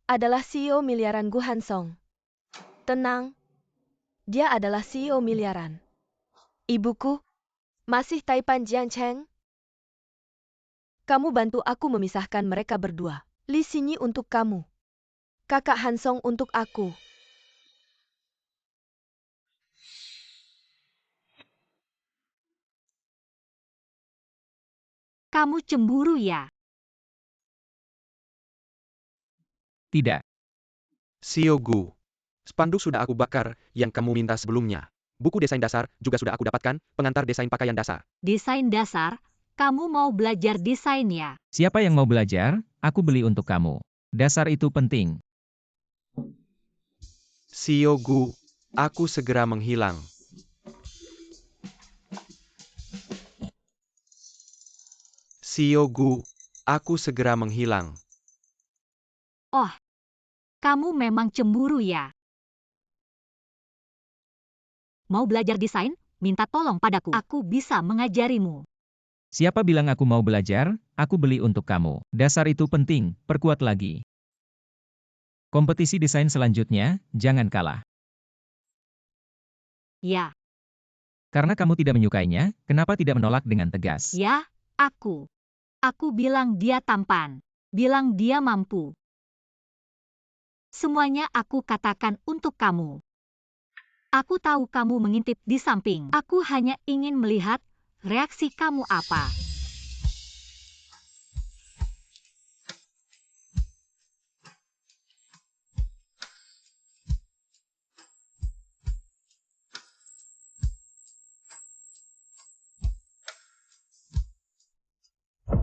adalah CEO miliaran Gu Hansong. Tenang. Dia adalah CEO miliaran. Ibuku, masih Taipan Jiancheng? Kamu bantu aku memisahkan mereka berdua. Li Xinyi untuk kamu. Kakak Hansong untuk aku. Kamu cemburu ya? Tidak. Xiao Gu. Spanduk sudah aku bakar, yang kamu minta sebelumnya. Buku desain dasar juga sudah aku dapatkan, pengantar desain pakaian dasar. Desain dasar? Kamu mau belajar desain ya? Siapa yang mau belajar? Aku beli untuk kamu. Dasar itu penting. Xiao Gu, aku segera menghilang. Xiao Gu, aku segera menghilang. Oh, kamu memang cemburu ya? Mau belajar desain? Minta tolong padaku. Aku bisa mengajarimu. Siapa bilang aku mau belajar? Aku beli untuk kamu. Dasar itu penting, perkuat lagi. Kompetisi desain selanjutnya, jangan kalah. Ya, Karena kamu tidak menyukainya, kenapa tidak menolak dengan tegas? ya, aku. Aku bilang dia tampan. Bilang dia mampu. Semuanya aku katakan untuk kamu. Aku tahu kamu mengintip di samping. Aku hanya ingin melihat reaksi kamu apa.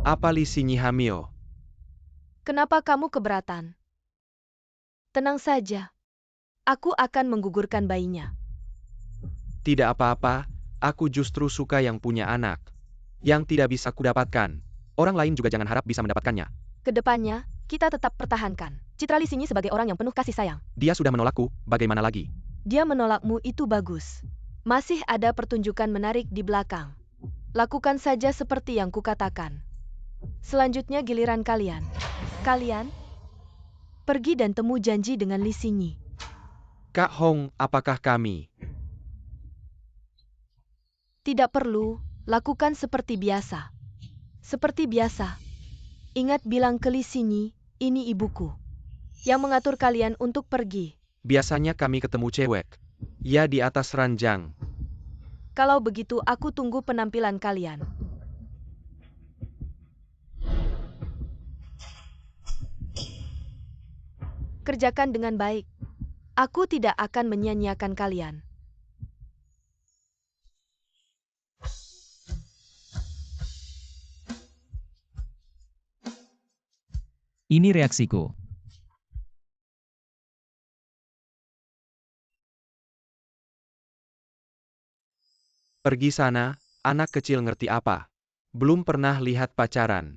Apa Li Xinyi hamil? Kenapa kamu keberatan? Tenang saja. Aku akan menggugurkan bayinya. Tidak apa-apa, aku justru suka yang punya anak. Yang tidak bisa kudapatkan. Orang lain juga jangan harap bisa mendapatkannya. Kedepannya, kita tetap pertahankan citra Li Xinyi sebagai orang yang penuh kasih sayang. Dia sudah menolakku, bagaimana lagi? Dia menolakmu itu bagus. Masih ada pertunjukan menarik di belakang. Lakukan saja seperti yang kukatakan. Selanjutnya giliran kalian. Kalian pergi dan temu janji dengan Li Xinyi. Kak Hong, apakah kami? Tidak perlu, lakukan seperti biasa. Seperti biasa. Ingat bilang ke Li Xinyi, ini ibuku. Yang mengatur kalian untuk pergi. Biasanya kami ketemu cewek. Ya di atas ranjang. Kalau begitu aku tunggu penampilan kalian. Kerjakan dengan baik. Aku tidak akan menyia-nyiakan kalian. Ini reaksiku. Pergi sana, anak kecil ngerti apa? Belum pernah lihat pacaran.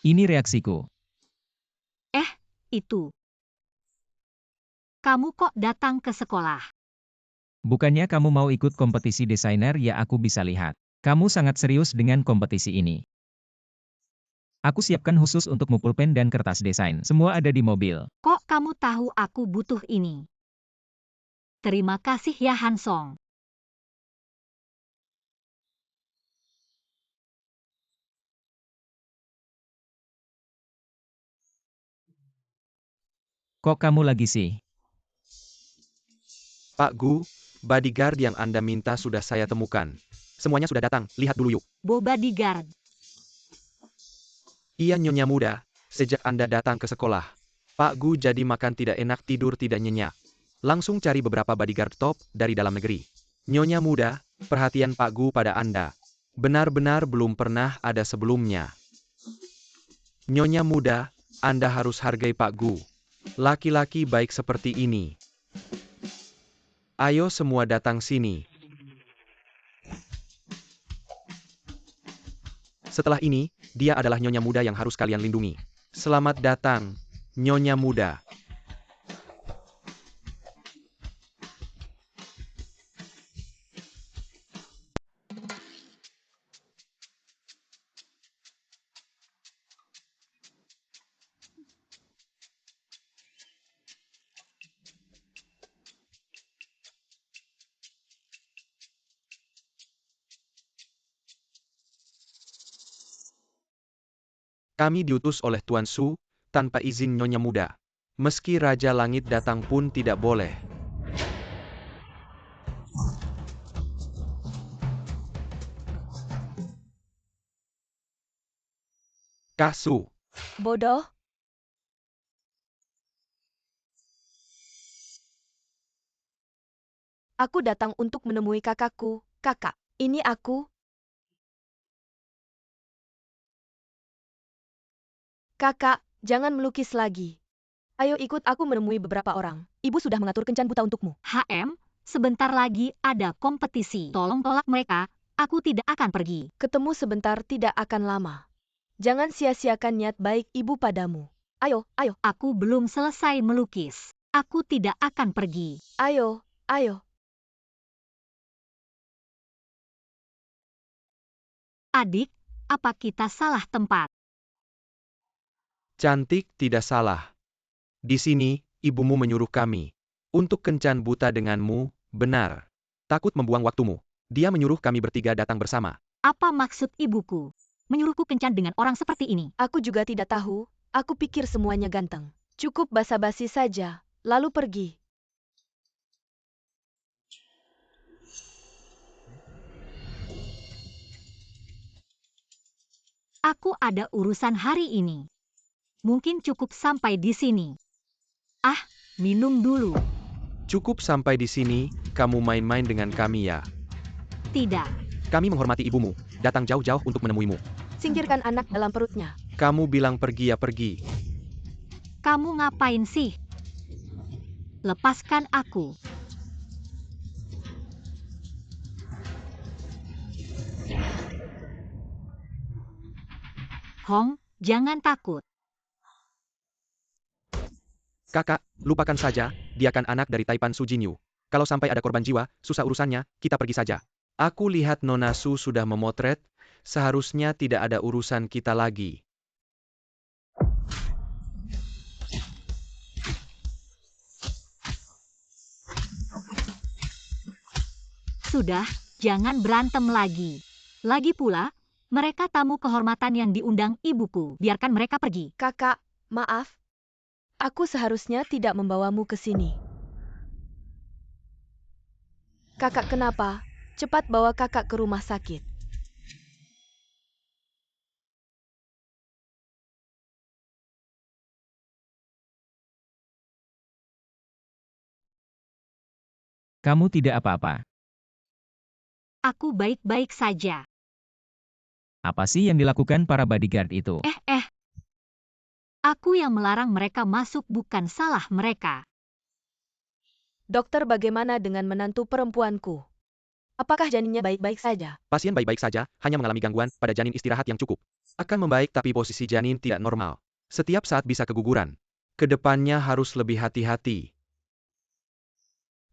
Ini reaksiku. Itu. Kamu kok datang ke sekolah? Bukannya kamu mau ikut kompetisi desainer ya aku bisa lihat. Kamu sangat serius dengan kompetisi ini. Aku siapkan khusus untukmu pulpen dan kertas desain. Semua ada di mobil. Kok kamu tahu aku butuh ini? Terima kasih ya Hansong. Kok kamu lagi sih? Pak Gu, bodyguard yang Anda minta sudah saya temukan. Semuanya sudah datang, lihat dulu yuk. Bodyguard. Iya Nyonya Muda, sejak Anda datang ke sekolah. Pak Gu jadi makan tidak enak tidur tidak nyenyak. Langsung cari beberapa bodyguard top dari dalam negeri. Nyonya Muda, perhatian Pak Gu pada Anda. Benar-benar belum pernah ada sebelumnya. Nyonya Muda, Anda harus hargai Pak Gu. Laki-laki baik seperti ini. Ayo semua datang sini. Setelah ini, dia adalah nyonya muda yang harus kalian lindungi. Selamat datang, nyonya muda. Kami diutus oleh Tuan Su, tanpa izin nyonya muda. Meski Raja Langit datang pun tidak boleh. Kasu. Bodoh. Aku datang untuk menemui kakakku. Kakak, ini aku. Kakak, jangan melukis lagi. Ayo ikut aku menemui beberapa orang. Ibu sudah mengatur kencan buta untukmu. HM, sebentar lagi ada kompetisi. Tolong tolak mereka, aku tidak akan pergi. Ketemu sebentar tidak akan lama. Jangan sia-siakan niat baik ibu padamu. Ayo, ayo, Aku belum selesai melukis. Aku tidak akan pergi. ayo, ayo. Adik, apa kita salah tempat? Cantik tidak salah. Di sini, ibumu menyuruh kami untuk kencan buta denganmu, benar. Takut membuang waktumu. Dia menyuruh kami bertiga datang bersama. Apa maksud ibuku? Menyuruhku kencan dengan orang seperti ini. Aku juga tidak tahu. Aku pikir semuanya ganteng. Cukup basa-basi saja, lalu pergi. Aku ada urusan hari ini. Mungkin cukup sampai di sini. Ah, minum dulu. Cukup sampai di sini, kamu main-main dengan kami ya. Tidak. Kami menghormati ibumu, datang jauh-jauh untuk menemuimu. Singkirkan anak dalam perutnya. Kamu bilang pergi ya pergi. Kamu ngapain sih? Lepaskan aku. Hong, jangan takut. Kakak, lupakan saja, dia kan anak dari Taipan Su Jinyu. Kalau sampai ada korban jiwa, susah urusannya, kita pergi saja. Aku lihat Nona Su sudah memotret, seharusnya tidak ada urusan kita lagi. Sudah, jangan berantem lagi. Lagi pula, mereka tamu kehormatan yang diundang ibuku. Biarkan mereka pergi. Kakak, maaf. Aku seharusnya tidak membawamu ke sini. Kakak kenapa? Cepat bawa kakak ke rumah sakit. Kamu tidak apa-apa. Aku baik-baik saja. Apa sih yang dilakukan para bodyguard itu? Aku yang melarang mereka masuk, bukan salah mereka. Dokter, bagaimana dengan menantu perempuanku? Apakah janinnya baik-baik saja? Pasien baik-baik saja, hanya mengalami gangguan pada janin, istirahat yang cukup. Akan membaik tapi posisi janin tidak normal. Setiap saat bisa keguguran. Kedepannya harus lebih hati-hati.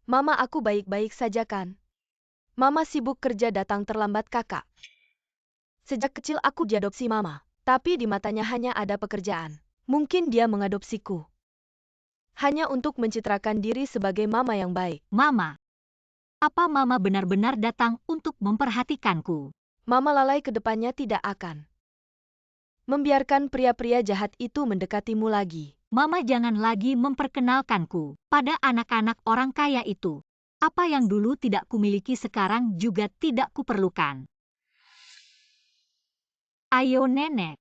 Mama, aku baik-baik saja kan? Mama sibuk kerja, datang terlambat kakak. Sejak kecil aku diadopsi mama, tapi di matanya hanya ada pekerjaan. Mungkin dia mengadopsiku hanya untuk mencitrakan diri sebagai mama yang baik. Mama. Apa Mama benar-benar datang untuk memperhatikanku? Mama lalai, ke depannya tidak akan membiarkan pria-pria jahat itu mendekatimu lagi. Mama jangan lagi memperkenalkanku pada anak-anak orang kaya itu. Apa yang dulu tidak kumiliki sekarang juga tidak kuperlukan. Ayo nenek.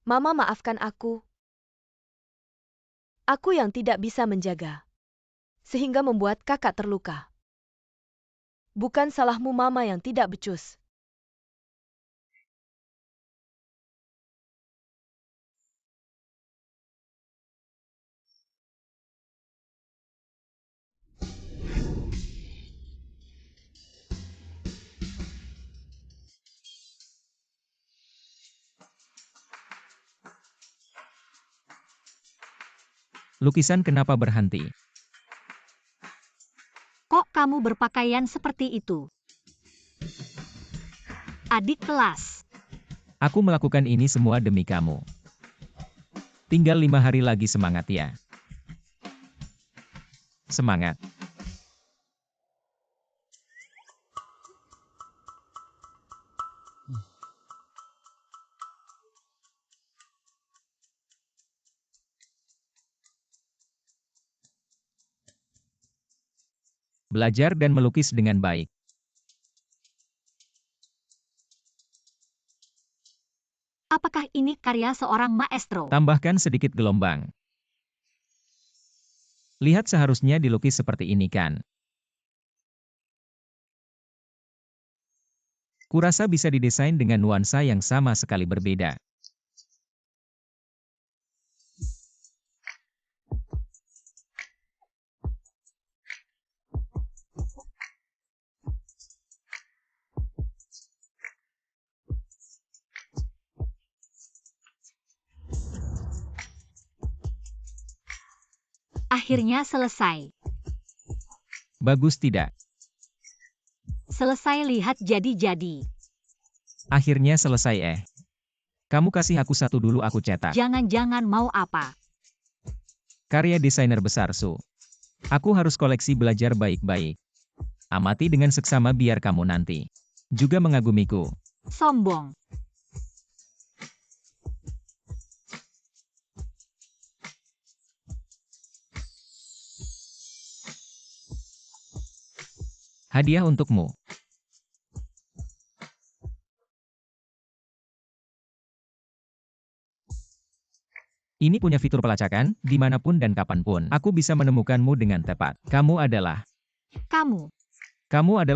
Mama, maafkan aku. Aku yang tidak bisa menjaga, sehingga membuat kakak terluka. Bukan salahmu, Mama yang tidak becus. Lukisan kenapa berhenti? Kok kamu berpakaian seperti itu? Adik kelas, Aku melakukan ini semua demi kamu. Tinggal 5 hari lagi, semangat ya. Semangat. Belajar dan melukis dengan baik. apakah ini karya seorang maestro? Tambahkan sedikit gelombang. Lihat, seharusnya dilukis seperti ini kan? Kurasa bisa didesain dengan nuansa yang sama sekali berbeda. Akhirnya selesai. Bagus tidak? Selesai, lihat jadi-jadi. Akhirnya selesai. Kamu kasih aku satu dulu, aku cetak. Jangan-jangan mau apa? Karya desainer besar, Su. Aku harus koleksi, belajar baik-baik. Amati dengan seksama biar kamu nanti juga mengagumiku. Sombong. Hadiah untukmu. Ini punya fitur pelacakan, dimanapun dan kapanpun. Aku bisa menemukanmu dengan tepat. Kamu adalah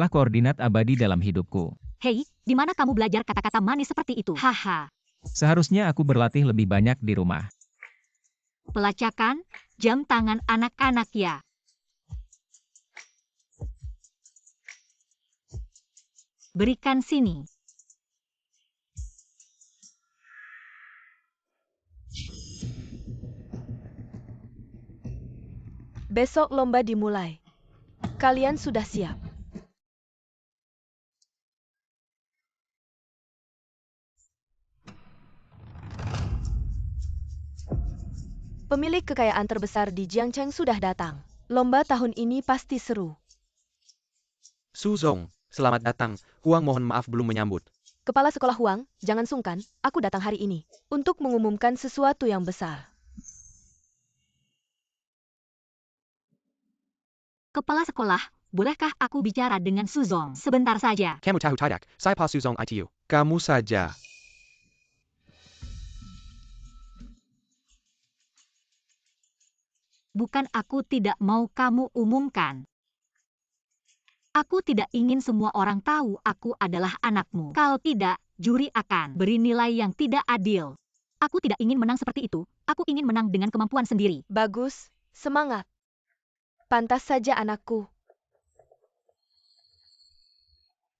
koordinat abadi dalam hidupku. Hei, di mana kamu belajar kata-kata manis seperti itu? Haha. Seharusnya aku berlatih lebih banyak di rumah. Pelacakan, jam tangan anak-anak ya. Berikan sini. Besok lomba dimulai. Kalian sudah siap? Pemilik kekayaan terbesar di Jiangcheng sudah datang. Lomba tahun ini pasti seru. Su Zong, selamat datang. Huang mohon maaf belum menyambut. Kepala sekolah Huang, jangan sungkan, aku datang hari ini untuk mengumumkan sesuatu yang besar. Kepala sekolah, bolehkah aku bicara dengan Suzong sebentar saja? Kamu tahu tidak, saya Pa Su Zong ITU. Kamu saja. Bukan aku tidak mau kamu umumkan. Aku tidak ingin semua orang tahu aku adalah anakmu. Kalau tidak, juri akan beri nilai yang tidak adil. Aku tidak ingin menang seperti itu. Aku ingin menang dengan kemampuan sendiri. Bagus, semangat. Pantas saja anakku.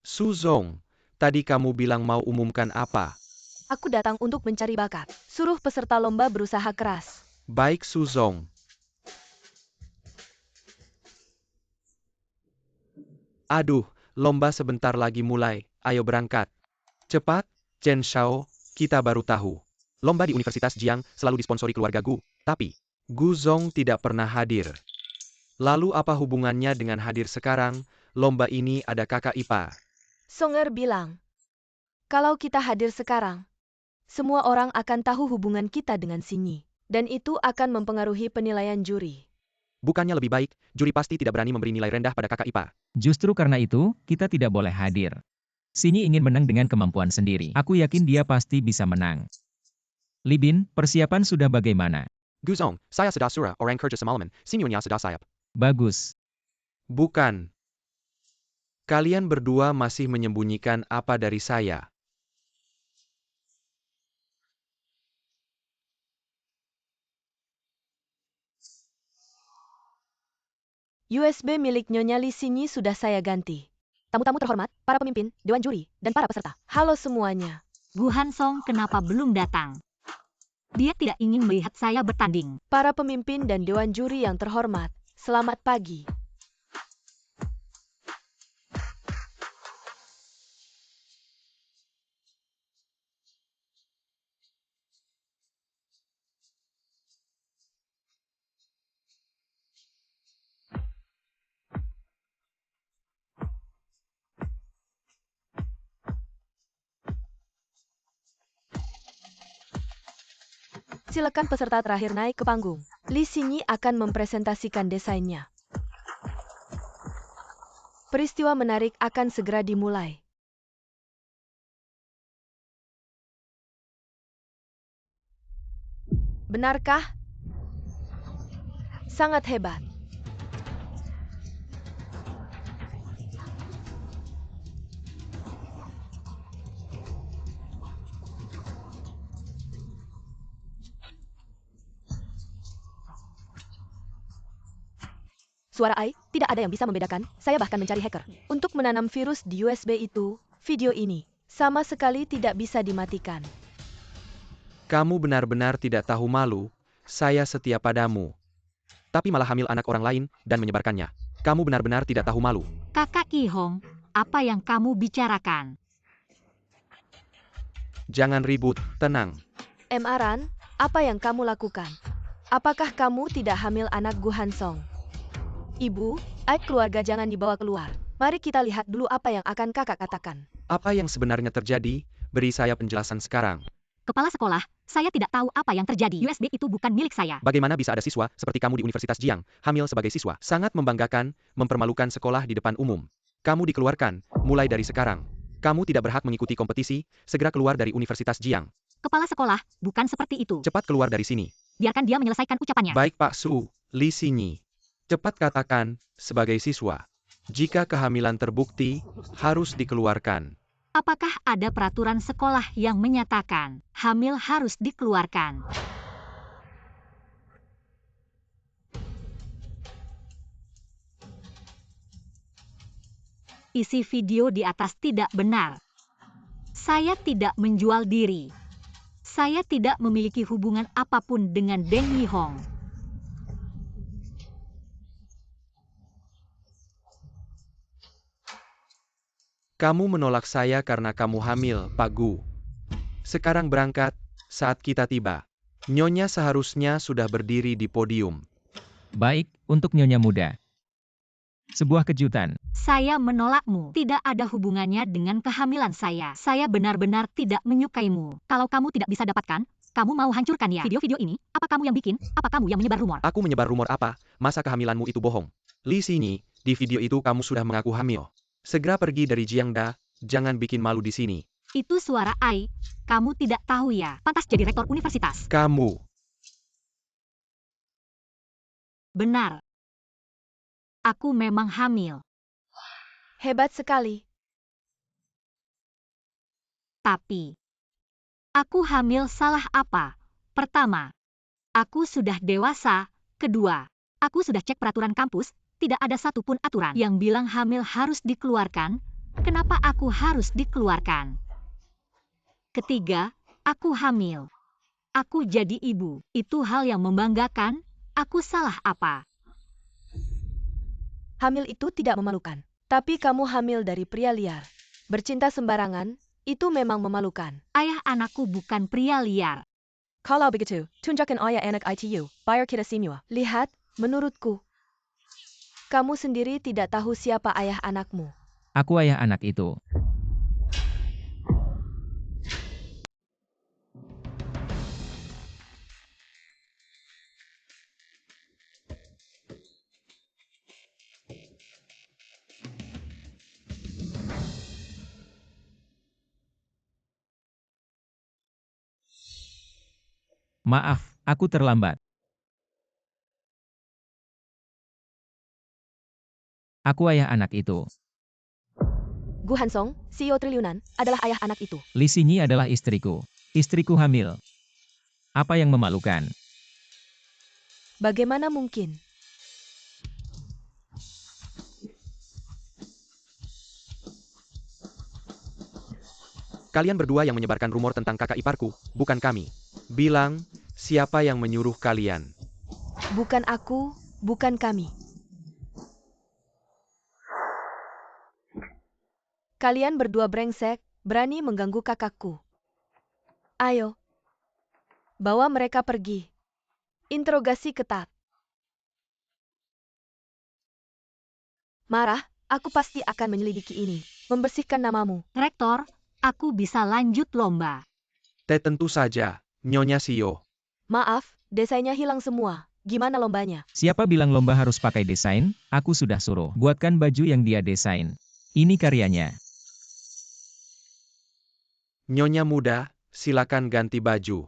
Su Zong, tadi kamu bilang mau umumkan apa? Aku datang untuk mencari bakat. Suruh peserta lomba berusaha keras. Baik Su Zong. Aduh, lomba sebentar lagi mulai. Ayo berangkat. Cepat, Chen Shao, kita baru tahu. Lomba di Universitas Jiang selalu disponsori keluarga Gu. Tapi, Gu Zong tidak pernah hadir. Lalu apa hubungannya dengan hadir sekarang? Lomba ini ada kakak ipar. Songer bilang, kalau kita hadir sekarang, semua orang akan tahu hubungan kita dengan Sinyi. Dan itu akan mempengaruhi penilaian juri. Bukannya lebih baik, juri pasti tidak berani memberi nilai rendah pada kakak ipar. Justru karena itu, kita tidak boleh hadir. Sinyi ingin menang dengan kemampuan sendiri. Aku yakin dia pasti bisa menang. Li Bin, persiapan sudah bagaimana? Gu Zong, saya sudah surah orang kerja semalaman, sinyalnya sudah siap. Bagus. Bukan. Kalian berdua masih menyembunyikan apa dari saya? USB milik Nyonya Li Sinyi sudah saya ganti. Tamu-tamu terhormat, para pemimpin, dewan juri, dan para peserta. Halo semuanya. Gu Hansong kenapa belum datang? Dia tidak ingin melihat saya bertanding. Para pemimpin dan dewan juri yang terhormat, selamat pagi. Silakan peserta terakhir naik ke panggung. Li Xinyi akan mempresentasikan desainnya. Peristiwa menarik akan segera dimulai. Benarkah? Sangat hebat. Suara Ai, tidak ada yang bisa membedakan, saya bahkan mencari hacker. Untuk menanam virus di USB itu, video ini, sama sekali tidak bisa dimatikan. Kamu benar-benar tidak tahu malu, saya setia padamu. Tapi malah hamil anak orang lain, dan menyebarkannya. Kamu benar-benar tidak tahu malu. Kakak Ki Hong, apa yang kamu bicarakan? Jangan ribut, tenang. Aran, apa yang kamu lakukan? Apakah kamu tidak hamil anak Gu Hansong? Ibu, Ai keluarga jangan dibawa keluar. Mari kita lihat dulu apa yang akan kakak katakan. Apa yang sebenarnya terjadi? Beri saya penjelasan sekarang. Kepala sekolah, saya tidak tahu apa yang terjadi. USB itu bukan milik saya. Bagaimana bisa ada siswa seperti kamu di Universitas Jiang, hamil sebagai siswa? Sangat membanggakan, mempermalukan sekolah di depan umum. Kamu dikeluarkan, mulai dari sekarang. Kamu tidak berhak mengikuti kompetisi, segera keluar dari Universitas Jiang. Kepala sekolah, bukan seperti itu. Cepat keluar dari sini. Biarkan dia menyelesaikan ucapannya. Baik Pak Su, Li Xinyi. Cepat katakan, sebagai siswa. Jika kehamilan terbukti, harus dikeluarkan. Apakah ada peraturan sekolah yang menyatakan hamil harus dikeluarkan? Isi video di atas tidak benar. Saya tidak menjual diri. Saya tidak memiliki hubungan apapun dengan Deng Yihong. Kamu menolak saya karena kamu hamil, Pak Gu. Sekarang berangkat, saat kita tiba. Nyonya seharusnya sudah berdiri di podium. Baik, untuk Nyonya muda. Sebuah kejutan. Saya menolakmu. Tidak ada hubungannya dengan kehamilan saya. Saya benar-benar tidak menyukaimu. Kalau kamu tidak bisa dapatkan, kamu mau hancurkan ya. Video-video ini, apa kamu yang bikin? Apa kamu yang menyebar rumor? Aku menyebar rumor apa? Masa kehamilanmu itu bohong? Li Xinyi, di video itu kamu sudah mengaku hamil. Segera pergi dari Jiangda, jangan bikin malu di sini. Itu suara Ai. Kamu tidak tahu ya, pantas jadi rektor universitas. Kamu. Benar. Aku memang hamil. Hebat sekali. Tapi, aku hamil salah apa? Pertama, aku sudah dewasa. Kedua, aku sudah cek peraturan kampus. Tidak ada satupun aturan yang bilang hamil harus dikeluarkan. Kenapa aku harus dikeluarkan? Ketiga, aku hamil. Aku jadi ibu. Itu hal yang membanggakan. Aku salah apa? Hamil itu tidak memalukan. Tapi kamu hamil dari pria liar. Bercinta sembarangan, itu memang memalukan. Ayah anakku bukan pria liar. Kalau begitu, tunjukkan ayah anak ITU, biar kita semua. Lihat, menurutku. Kamu sendiri tidak tahu siapa ayah anakmu. Aku ayah anak itu. Maaf, aku terlambat. Aku ayah anak itu. Gu Hansong, CEO triliunan, adalah ayah anak itu. Li Xinyi adalah istriku. Istriku hamil. Apa yang memalukan? Bagaimana mungkin? Kalian berdua yang menyebarkan rumor tentang kakak iparku, bukan kami. Bilang, Siapa yang menyuruh kalian? Bukan aku, bukan kami. Kalian berdua brengsek, berani mengganggu kakakku. Ayo, bawa mereka pergi. Interogasi ketat. Marah, aku pasti akan menyelidiki ini. Membersihkan namamu. Rektor, aku bisa lanjut lomba. Tentu saja, Nyonya Shio. Maaf, desainnya hilang semua. Gimana lombanya? Siapa bilang lomba harus pakai desain? Aku sudah suruh. Buatkan baju yang dia desain. Ini karyanya. Nyonya muda, silakan ganti baju.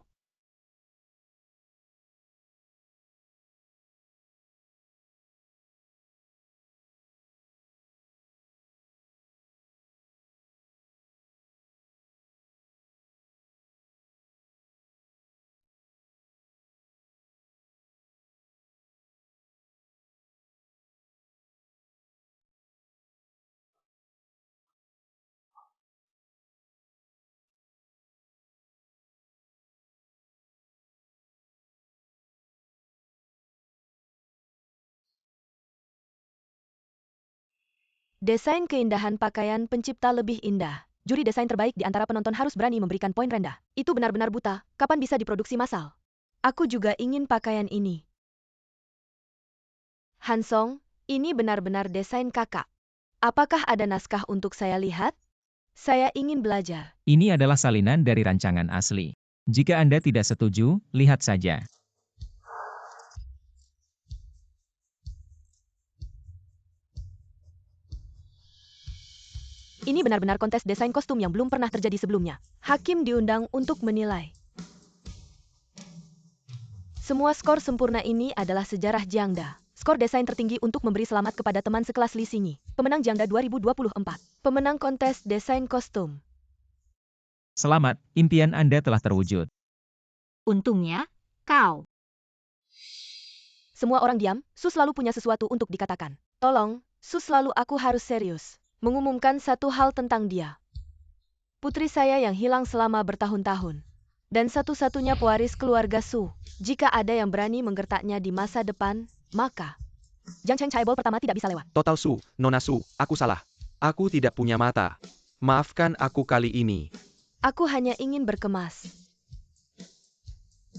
Desain keindahan pakaian pencipta lebih indah. Juri desain terbaik di antara penonton harus berani memberikan poin rendah. Itu benar-benar buta. Kapan bisa diproduksi massal? Aku juga ingin pakaian ini. Hansong, ini benar-benar desain kakak. Apakah ada naskah untuk saya lihat? Saya ingin belajar. Ini adalah salinan dari rancangan asli. Jika Anda tidak setuju, lihat saja. Ini benar-benar kontes desain kostum yang belum pernah terjadi sebelumnya. Hakim diundang untuk menilai. Semua skor sempurna ini adalah sejarah Jiangda. Skor desain tertinggi untuk memberi selamat kepada teman sekelas Li Xingyi. Pemenang Jiangda 2024. Pemenang kontes desain kostum. Selamat, impian Anda telah terwujud. Untungnya, kau. Semua orang diam, Su selalu punya sesuatu untuk dikatakan. Tolong, Su selalu aku harus serius. Mengumumkan satu hal tentang dia. Putri saya yang hilang selama bertahun-tahun. Dan satu-satunya pewaris keluarga Su. Jika ada yang berani menggertaknya di masa depan, maka Jiang Cheng Chaebol pertama tidak bisa lewat. Total Su, Nona Su, aku salah. Aku tidak punya mata. Maafkan aku kali ini. Aku hanya ingin berkemas.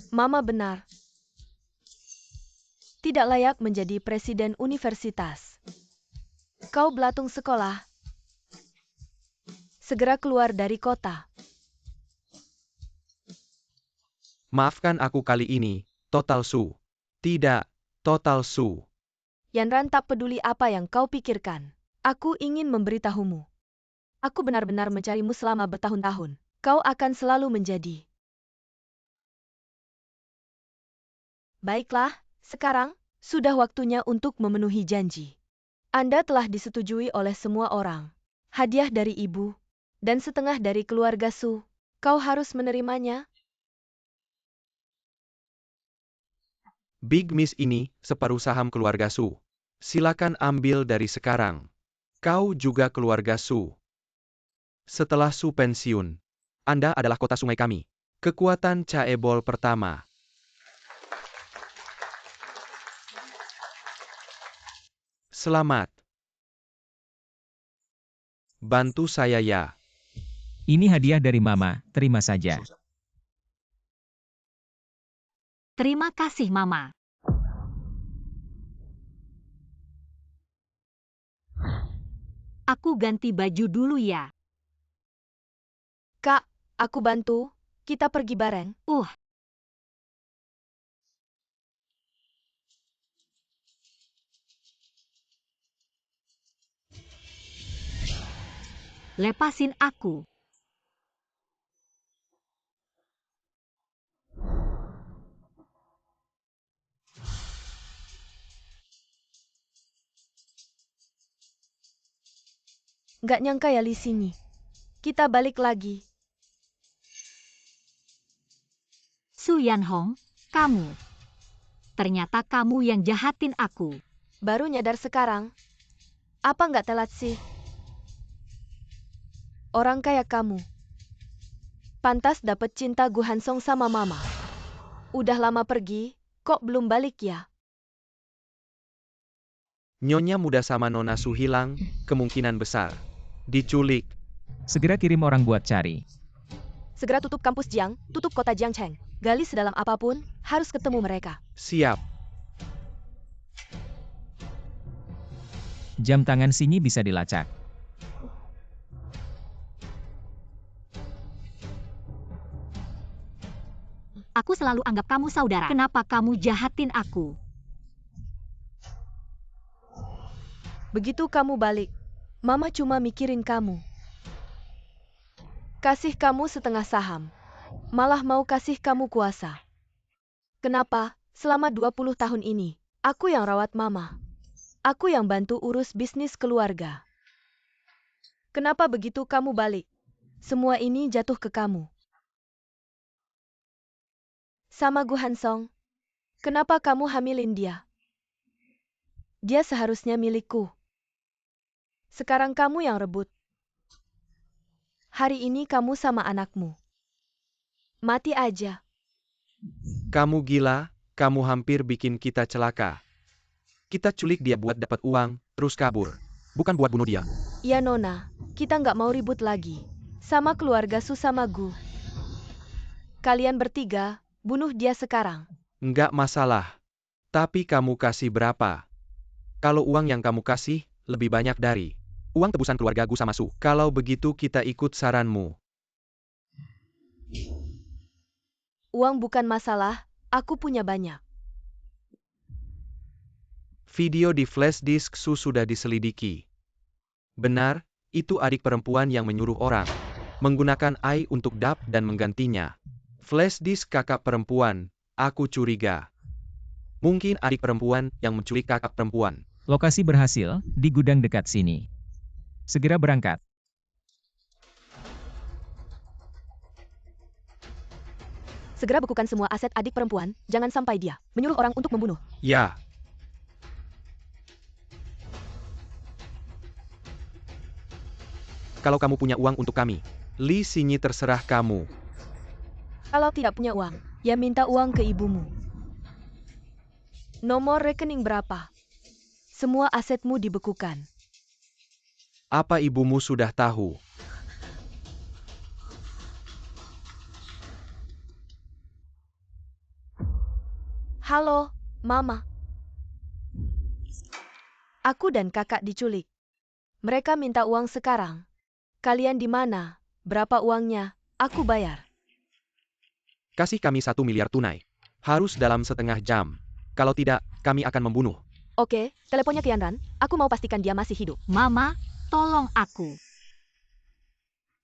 Mama benar. Tidak layak menjadi presiden universitas. Kau belatung sekolah. Segera keluar dari kota. Maafkan aku kali ini, Total Su. Tidak, Total Su. Yanran tak peduli apa yang kau pikirkan. Aku ingin memberitahumu. Aku benar-benar mencarimu selama bertahun-tahun. Kau akan selalu menjadi. Baiklah, sekarang, sudah waktunya untuk memenuhi janji. Anda telah disetujui oleh semua orang. Hadiah dari ibu, dan setengah dari keluarga Su. Kau harus menerimanya. Big Miss ini, separuh saham keluarga Su. Silakan ambil dari sekarang. Kau juga keluarga Su. Setelah Su pensiun, Anda adalah kota sungai kami. Kekuatan Chaebol pertama. Selamat. Bantu saya ya. Ini hadiah dari Mama, terima saja. Terima kasih, Mama. Aku ganti baju dulu ya. Kak, aku bantu. Kita pergi bareng. Lepasin aku. Nggak nyangka ya Li Xingyi. Kita balik lagi. Su Yanhong, kamu. Ternyata kamu yang jahatin aku. Baru nyadar sekarang. Apa nggak telat sih? Orang kayak kamu. Pantas dapet cinta Gu Hansong sama mama. Udah lama pergi, kok belum balik ya? Nyonya muda sama Nona Su hilang, kemungkinan besar. Diculik. Segera kirim orang buat cari. Segera tutup kampus Jiang, tutup kota Jiangcheng. Gali sedalam apapun, harus ketemu mereka. Siap. Jam tangan Sinyi bisa dilacak. Aku selalu anggap kamu saudara. Kenapa kamu jahatin aku? Begitu kamu balik, Mama cuma mikirin kamu. Kasih kamu setengah saham. Malah mau kasih kamu kuasa. Kenapa? Selama 20 tahun ini, aku yang rawat Mama. Aku yang bantu urus bisnis keluarga. Kenapa begitu kamu balik? Semua ini jatuh ke kamu. Sama Gu Hansong, kenapa kamu hamilin dia? Dia seharusnya milikku. Sekarang kamu yang rebut. Hari ini kamu sama anakmu. Mati aja. Kamu gila, kamu hampir bikin kita celaka. Kita culik dia buat dapat uang, terus kabur. Bukan buat bunuh dia. Ya Nona, kita nggak mau ribut lagi. Sama keluarga Su sama Gu. Kalian bertiga, bunuh dia sekarang. Nggak masalah. Tapi kamu kasih berapa? Kalau uang yang kamu kasih, lebih banyak dari uang tebusan keluarga Gu sama Su. Kalau begitu kita ikut saranmu. Uang bukan masalah, aku punya banyak. Video di flash disk Su sudah diselidiki. Benar, itu adik perempuan yang menyuruh orang menggunakan AI untuk dap dan menggantinya. Flash disk kakak perempuan, aku curiga. Mungkin adik perempuan yang menculik kakak perempuan. Lokasi berhasil, di gudang dekat sini. Segera berangkat. Segera bekukan semua aset adik perempuan, jangan sampai dia menyuruh orang untuk membunuh. Ya. Kalau kamu punya uang untuk kami, Li Sinyi terserah kamu. Kalau tidak punya uang, ya minta uang ke ibumu. Nomor rekening berapa? Semua asetmu dibekukan. Apa ibumu sudah tahu? Halo, Mama. Aku dan kakak diculik. Mereka minta uang sekarang. Kalian di mana? Berapa uangnya? Aku bayar. Kasih kami 1 miliar tunai. Harus dalam setengah jam. Kalau tidak, kami akan membunuh. Oke, teleponnya Tianran. Aku mau pastikan dia masih hidup. Mama, tolong aku.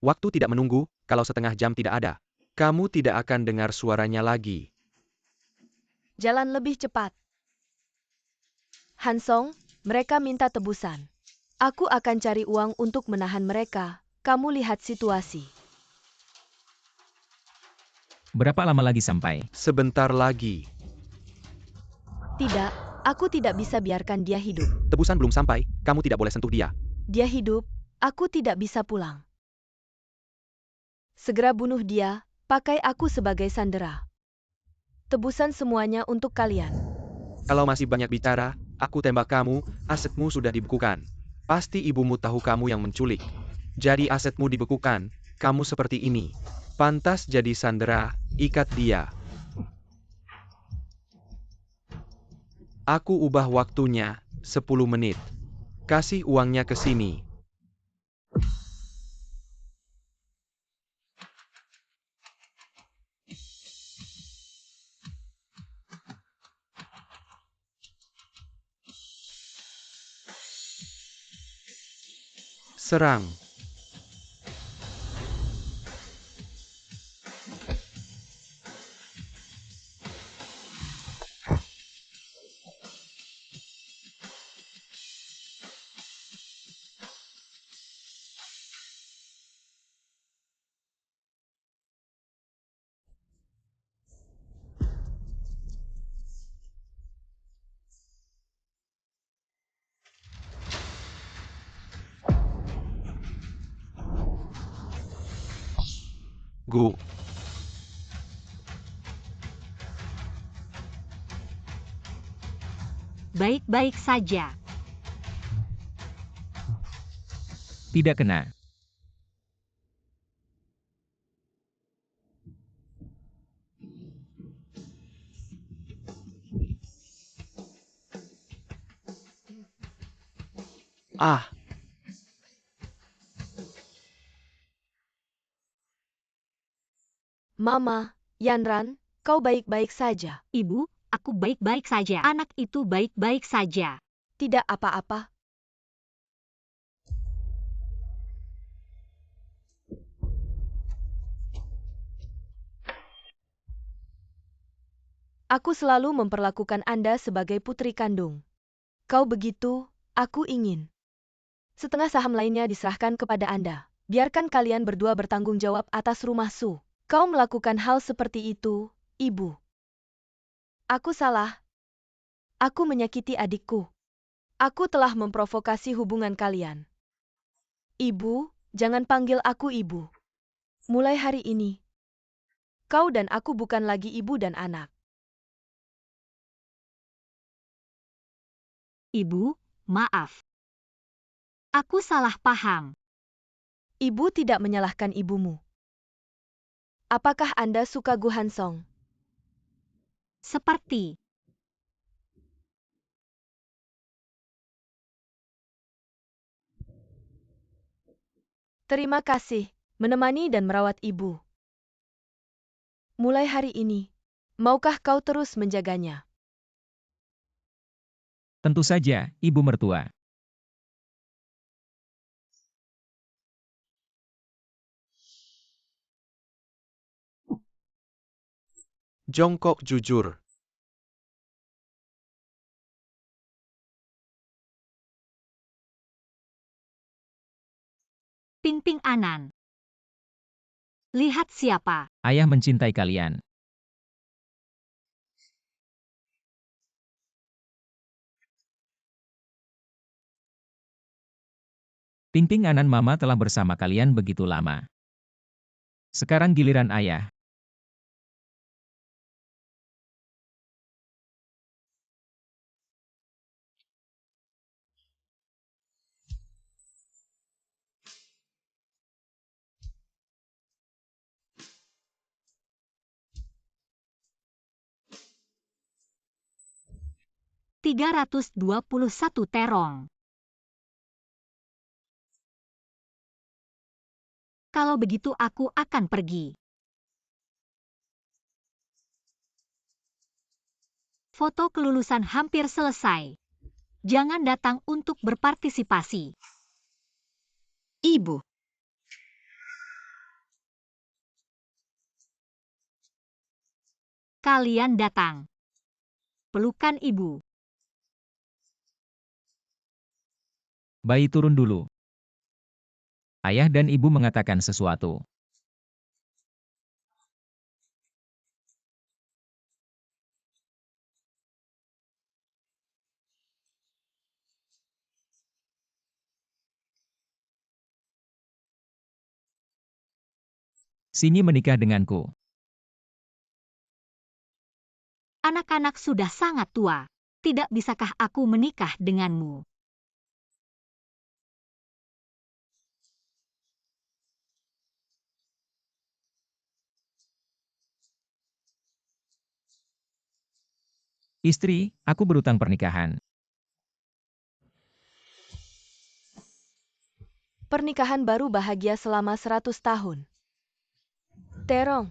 Waktu tidak menunggu, kalau setengah jam tidak ada. Kamu tidak akan dengar suaranya lagi. Jalan lebih cepat. Hansong, mereka minta tebusan. Aku akan cari uang untuk menahan mereka. Kamu lihat situasi. Berapa lama lagi sampai? Sebentar lagi. Tidak, aku tidak bisa biarkan dia hidup. Tebusan belum sampai, kamu tidak boleh sentuh dia. Dia hidup, aku tidak bisa pulang. Segera bunuh dia, pakai aku sebagai sandera. Tebusan semuanya untuk kalian. Kalau masih banyak bicara, aku tembak kamu, asetmu sudah dibekukan. Pasti ibumu tahu kamu yang menculik. Jadi asetmu dibekukan, kamu seperti ini. Pantas jadi sandera, ikat dia. Aku ubah waktunya, 10 menit. Kasih uangnya ke sini. Serang. Gu. baik-baik saja. Tidak kena. Ah, Mama, Yanran, kau baik-baik saja. Ibu, aku baik-baik saja. Anak itu baik-baik saja. Tidak apa-apa. Aku selalu memperlakukan Anda sebagai putri kandung. Kau begitu, aku ingin. Setengah saham lainnya diserahkan kepada Anda. Biarkan kalian berdua bertanggung jawab atas rumah Su. Kau melakukan hal seperti itu, Ibu. Aku salah. Aku menyakiti adikku. Aku telah memprovokasi hubungan kalian. Ibu, jangan panggil aku ibu. Mulai hari ini, kau dan aku bukan lagi ibu dan anak. Ibu, maaf. Aku salah paham. Ibu tidak menyalahkan ibumu. Apakah Anda suka Gu Hansong? Seperti. Terima kasih, menemani dan merawat ibu. Mulai hari ini, maukah kau terus menjaganya? Tentu saja, Ibu mertua. jongkok jujur. Ping-ping Anan. Lihat siapa. Ayah mencintai kalian. Ping-ping Anan mama telah bersama kalian begitu lama. Sekarang giliran ayah. $321 terong. Kalau begitu aku akan pergi. Foto kelulusan hampir selesai. Jangan datang untuk berpartisipasi. Ibu. Kalian datang. Pelukan ibu. Bayi turun dulu. Ayah dan ibu mengatakan sesuatu. Sini menikah denganku. Anak-anak sudah sangat tua. Tidak bisakah aku menikah denganmu? Istri, aku berutang pernikahan. Pernikahan baru bahagia selama 100 tahun. Terong.